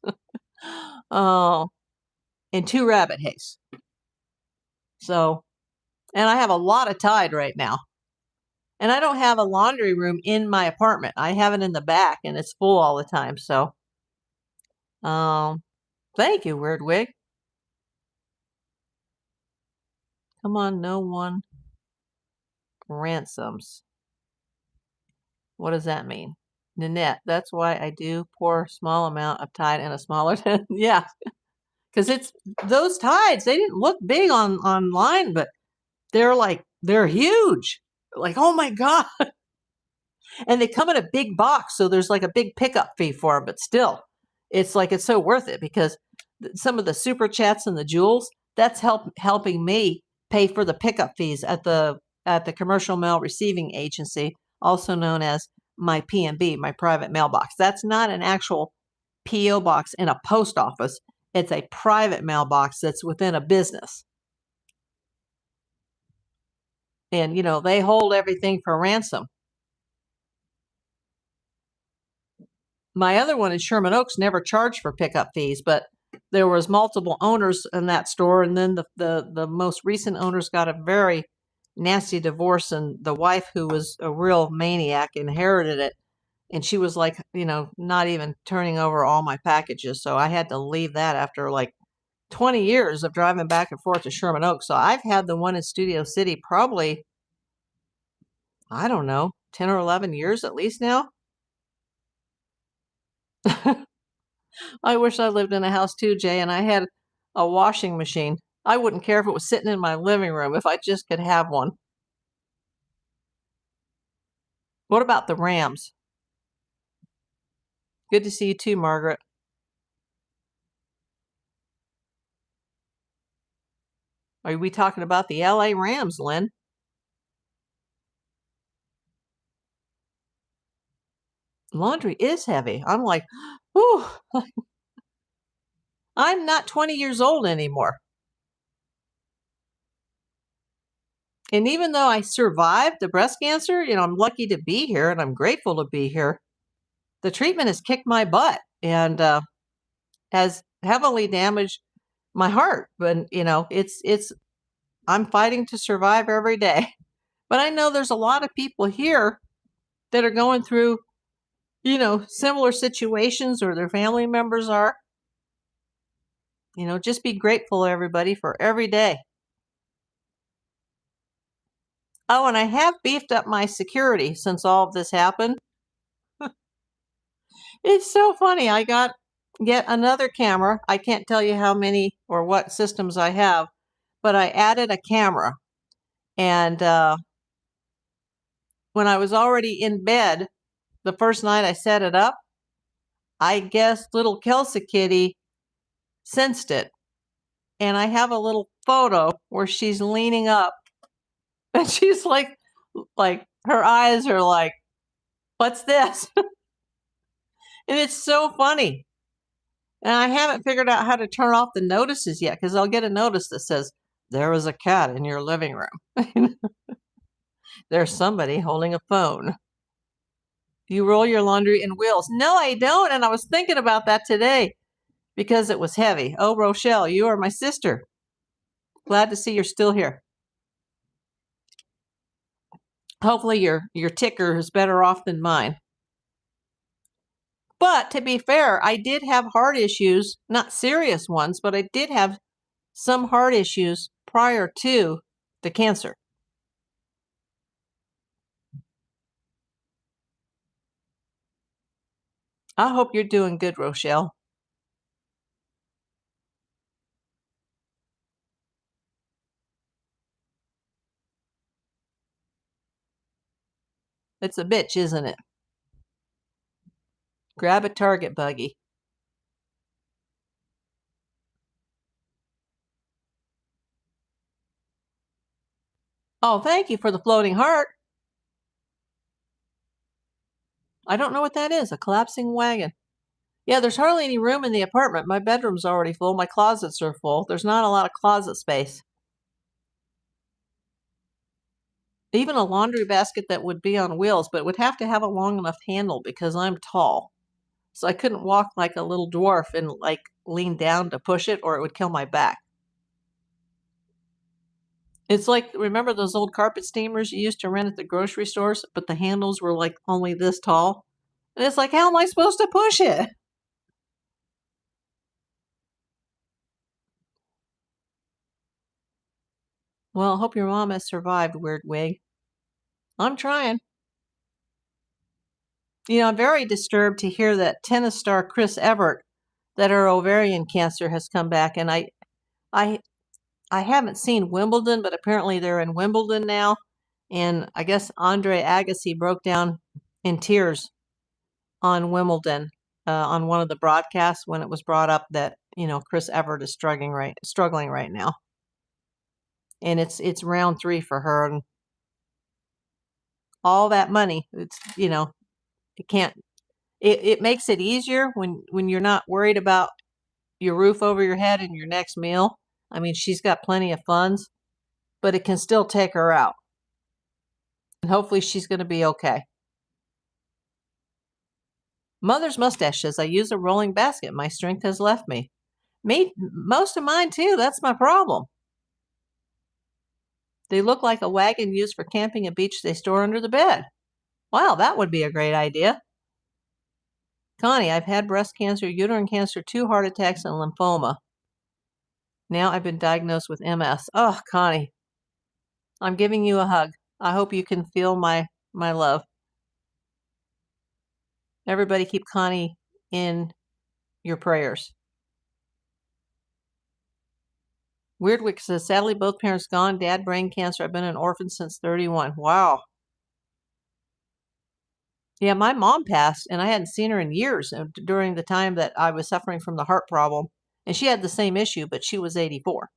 Oh, and 2 rabbit haze. So, and I have a lot of Tide right now. And I don't have a laundry room in my apartment. I have it in the back and it's full all the time. So, thank you, Weird Wig. Come on, no one. Ransoms. What does that mean? Nanette, that's why I do pour a small amount of Tide in a smaller yeah. Because it's those Tides, they didn't look big online, but they're huge. Like, oh my God. And they come in a big box, so there's like a big pickup fee for them, but still, it's so worth it because some of the super chats and the jewels, that's helping me pay for the pickup fees at the commercial mail receiving agency, also known as my P&B, my private mailbox. That's not an actual PO box in a post office. It's a private mailbox that's within a business. And, they hold everything for ransom. My other one in Sherman Oaks never charged for pickup fees, but there was multiple owners in that store. And then the most recent owners got a very nasty divorce, and the wife, who was a real maniac, inherited it. And she was like, not even turning over all my packages. So I had to leave that after like 20 years of driving back and forth to Sherman Oaks. So I've had the one in Studio City probably, I don't know, 10 or 11 years at least now. I wish I lived in a house too, Jay, and I had a washing machine. I wouldn't care if it was sitting in my living room if I just could have one. What about the Rams? Good to see you too, Margaret. Are we talking about the LA Rams, Lynn? Laundry is heavy. I'm like, whew. I'm not 20 years old anymore. And even though I survived the breast cancer, I'm lucky to be here and I'm grateful to be here. The treatment has kicked my butt and has heavily damaged my heart. But, I'm fighting to survive every day. But I know there's a lot of people here that are going through, similar situations, or their family members are. Just be grateful, everybody, for every day. Oh, and I have beefed up my security since all of this happened. It's so funny. I got yet another camera. I can't tell you how many or what systems I have, but I added a camera. And when I was already in bed, the first night I set it up, I guess little Kelsa kitty sensed it. And I have a little photo where she's leaning up and she's like her eyes are like, what's this? And it's so funny. And I haven't figured out how to turn off the notices yet, because I'll get a notice that says, there was a cat in your living room. There's somebody holding a phone. You roll your laundry in wheels. No, I don't. And I was thinking about that today because it was heavy. Oh, Rochelle, you are my sister. Glad to see you're still here. Hopefully your ticker is better off than mine. But to be fair, I did have heart issues, not serious ones, but I did have some heart issues prior to the cancer. I hope you're doing good, Rochelle. It's a bitch, isn't it? Grab a Target buggy. Oh, thank you for the floating heart. I don't know what that is. A collapsing wagon. Yeah, there's hardly any room in the apartment. My bedroom's already full. My closets are full. There's not a lot of closet space. Even a laundry basket that would be on wheels, but it would have to have a long enough handle because I'm tall. So I couldn't walk like a little dwarf and like lean down to push it or it would kill my back. It's like, remember those old carpet steamers you used to rent at the grocery stores, but the handles were like only this tall? And it's like, how am I supposed to push it? Well, I hope your mom has survived, Weird Wig. I'm trying. I'm very disturbed to hear that tennis star Chris Evert, that her ovarian cancer has come back. And I haven't seen Wimbledon, but apparently they're in Wimbledon now. And I guess Andre Agassi broke down in tears on Wimbledon on one of the broadcasts when it was brought up that Chris Evert is struggling right now, and it's round 3 for her, and all that money. It's it can't. It makes it easier when you're not worried about your roof over your head and your next meal. I mean, she's got plenty of funds, but it can still take her out. And hopefully she's going to be okay. Mother's mustache says, I use a rolling basket. My strength has left me. Most of mine too. That's my problem. They look like a wagon used for camping at beach they store under the bed. Wow, that would be a great idea. Connie, I've had breast cancer, uterine cancer, 2 heart attacks, and lymphoma. Now I've been diagnosed with MS. Oh, Connie, I'm giving you a hug. I hope you can feel my love. Everybody keep Connie in your prayers. Weirdwick says, sadly, both parents gone. Dad, brain cancer. I've been an orphan since 31. Wow. Yeah, my mom passed, and I hadn't seen her in years during the time that I was suffering from the heart problem. And she had the same issue, but she was 84.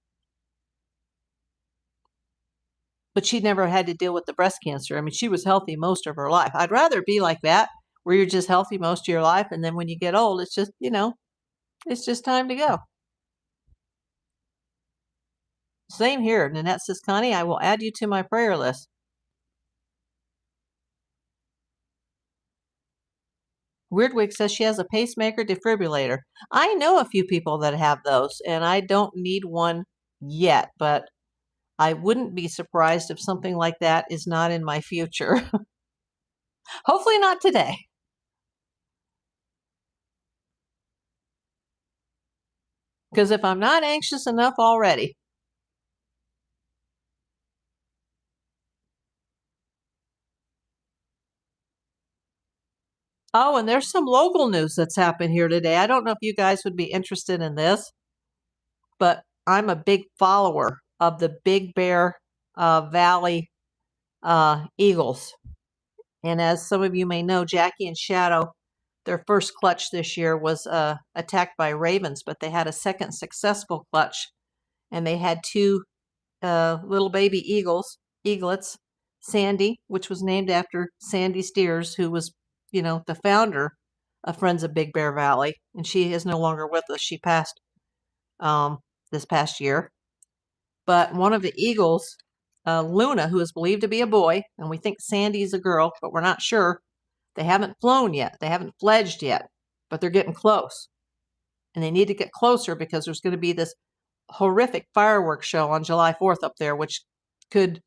But she never had to deal with the breast cancer. I mean, she was healthy most of her life. I'd rather be like that, where you're just healthy most of your life, and then when you get old, it's just, it's just time to go. Same here. Nanette says, Connie, I will add you to my prayer list. Weirdwig says she has a pacemaker defibrillator. I know a few people that have those, and I don't need one yet, but I wouldn't be surprised if something like that is not in my future. Hopefully not today. Because if I'm not anxious enough already. Oh, and there's some local news that's happened here today. I don't know if you guys would be interested in this, but I'm a big follower of the Big Bear Valley Eagles. And as some of you may know, Jackie and Shadow, their first clutch this year was attacked by ravens, but they had a second successful clutch, and they had 2 little baby eaglets, Sandy, which was named after Sandy Steers, who was, the founder of Friends of Big Bear Valley, and she is no longer with us. She passed this past year. But one of the eagles, Luna, who is believed to be a boy, and we think Sandy is a girl, but we're not sure. They haven't flown yet. They haven't fledged yet, but they're getting close. And they need to get closer because there's going to be this horrific fireworks show on July 4th up there, which could,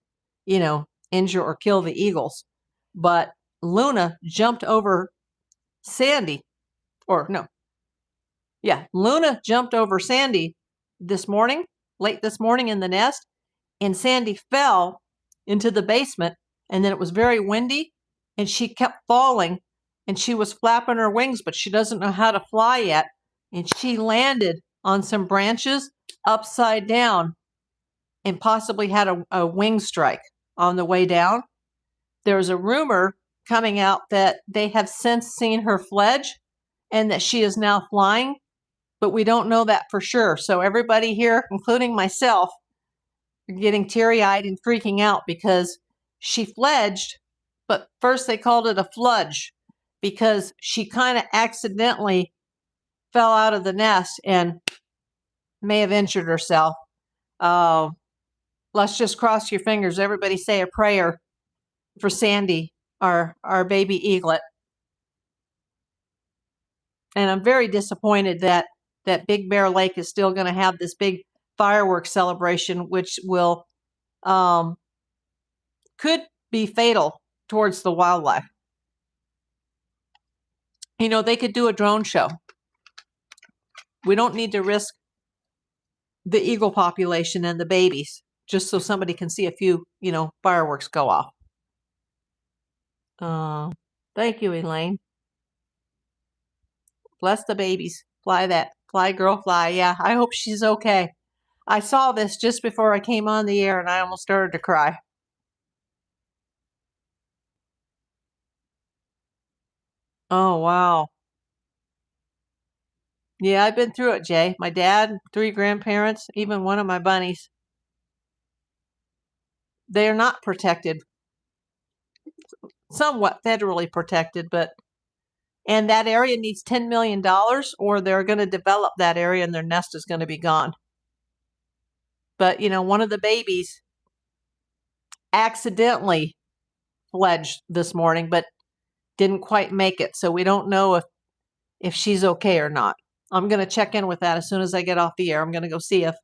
injure or kill the eagles. But Luna jumped over Sandy, Luna jumped over Sandy late this morning in the nest, and Sandy fell into the basement, and then it was very windy, and she kept falling, and she was flapping her wings, but she doesn't know how to fly yet, and she landed on some branches upside down and possibly had a wing strike on the way down. There's a rumor coming out that they have since seen her fledge and that she is now flying, but we don't know that for sure. So everybody here, including myself, are getting teary-eyed and freaking out because she fledged, but first they called it a fludge because she kind of accidentally fell out of the nest and may have injured herself. Let's just cross your fingers. Everybody say a prayer for Sandy, our baby eaglet. And I'm very disappointed that Big Bear Lake is still going to have this big fireworks celebration, which will could be fatal towards the wildlife. They could do a drone show. We don't need to risk the eagle population and the babies just so somebody can see a few, fireworks go off. Thank you, Elaine. Bless the babies. Fly, girl, fly. Yeah, I hope she's okay. I saw this just before I came on the air and I almost started to cry. Oh, wow. Yeah, I've been through it, Jay. My dad, 3 grandparents, even one of my bunnies. They are not protected. Somewhat federally protected, and that area needs $10 million or they're going to develop that area and their nest is going to be gone. But, one of the babies accidentally fledged this morning, but didn't quite make it. So we don't know if she's okay or not. I'm going to check in with that as soon as I get off the air. I'm going to go see if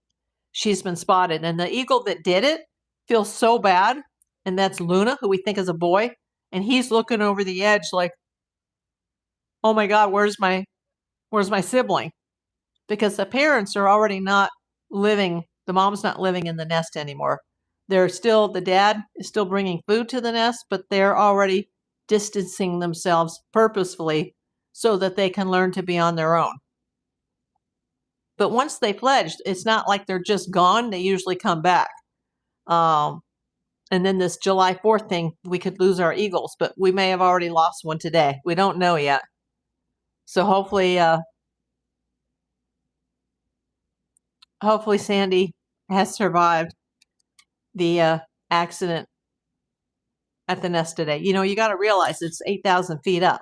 she's been spotted. And the eagle that did it feels so bad. And that's Luna, who we think is a boy. And he's looking over the edge like, oh my God, where's my sibling? Because the parents are already not living, the mom's not living in the nest anymore. The dad is still bringing food to the nest, but they're already distancing themselves purposefully so that they can learn to be on their own. But once they fledged, it's not like they're just gone. They usually come back. And then this July 4th thing, we could lose our eagles, but we may have already lost one today. We don't know yet. So hopefully Sandy has survived the accident at the nest today. You got to realize it's 8,000 feet up.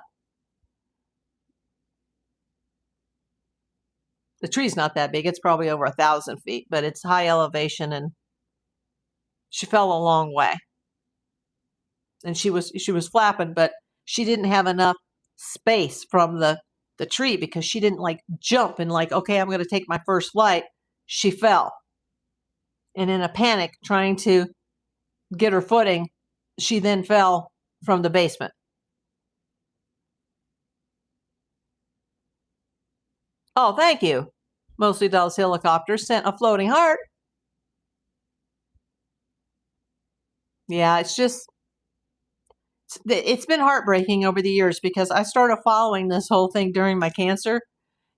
The tree's not that big. It's probably over 1,000 feet, but it's high elevation, and she fell a long way. And she was flapping, but she didn't have enough space from the tree because she didn't jump and okay, I'm going to take my first flight. She fell. And in a panic, trying to get her footing, she then fell from the basement. Oh, thank you. Mostly Dolls Helicopters sent a floating heart. Yeah, it's been heartbreaking over the years because I started following this whole thing during my cancer,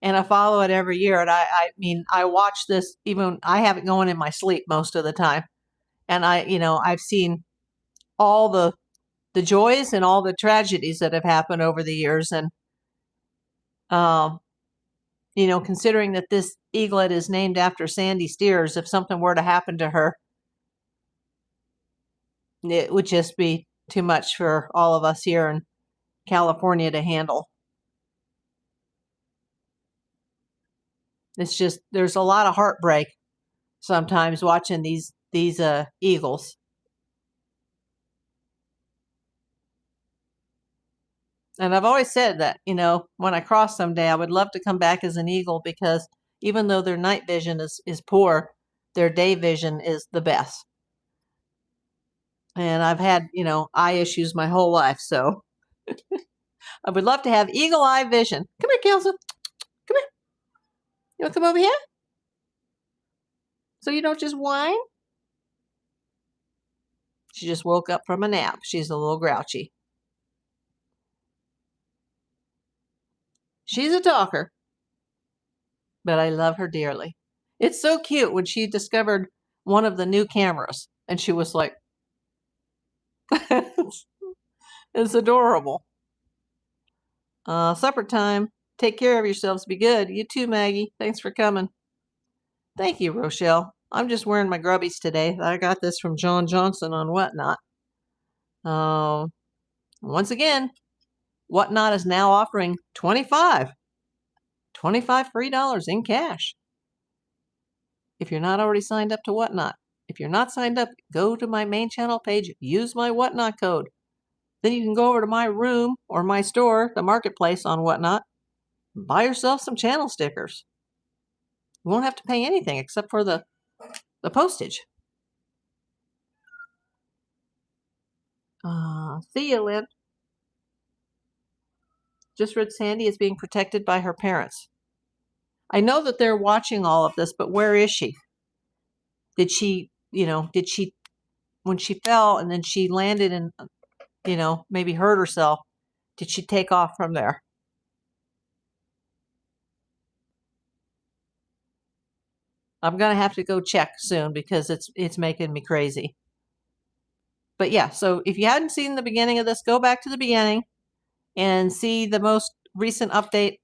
and I follow it every year. And I watch this, even I have it going in my sleep most of the time. And I've seen all the joys and all the tragedies that have happened over the years. And, considering that this eaglet is named after Sandy Steers, if something were to happen to her, it would just be too much for all of us here in California to handle. It's just, there's a lot of heartbreak sometimes watching these eagles. And I've always said that, when I cross someday, I would love to come back as an eagle, because even though their night vision is poor, their day vision is the best. And I've had, eye issues my whole life. So I would love to have eagle eye vision. Come here, Kelsa. Come here. You want to come over here? So you don't just whine? She just woke up from a nap. She's a little grouchy. She's a talker, but I love her dearly. It's so cute when she discovered one of the new cameras, and she was like, it's adorable. Supper time. Take care of yourselves. Be good. You too, Maggie. Thanks for coming. Thank you, Rochelle. I'm just wearing my grubbies today. I got this from John Johnson on Whatnot. Once again, Whatnot is now offering $25 free dollars in cash if you're not already signed up to Whatnot. If you're not signed up, go to my main channel page, use my Whatnot code. Then you can go over to my room or my store, the marketplace on Whatnot, buy yourself some channel stickers. You won't have to pay anything except for the postage. See you, Lynn. Just read Sandy is being protected by her parents. I know that they're watching all of this, but where is she? Did she, when she fell and then she landed and, maybe hurt herself, did she take off from there? I'm going to have to go check soon because it's making me crazy. But yeah, so if you hadn't seen the beginning of this, go back to the beginning and see the most recent update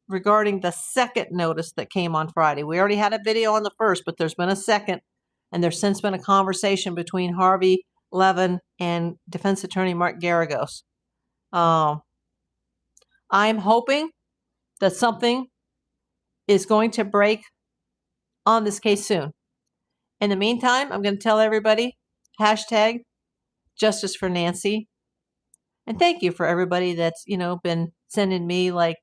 regarding the second notice that came on Friday. We already had a video on the first, but there's been a second, and there's since been a conversation between Harvey Levin and defense attorney Mark Garagos. I'm hoping that something is going to break on this case soon. In the meantime, I'm going to tell everybody, hashtag justice for Nancy. And thank you for everybody that's, been sending me like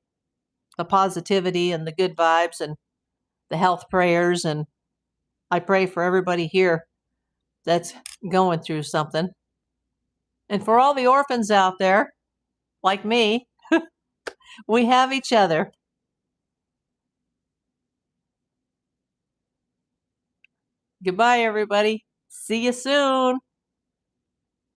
the positivity and the good vibes and the health prayers. And I pray for everybody here that's going through something. And for all the orphans out there, like me, we have each other. Goodbye, everybody. See you soon.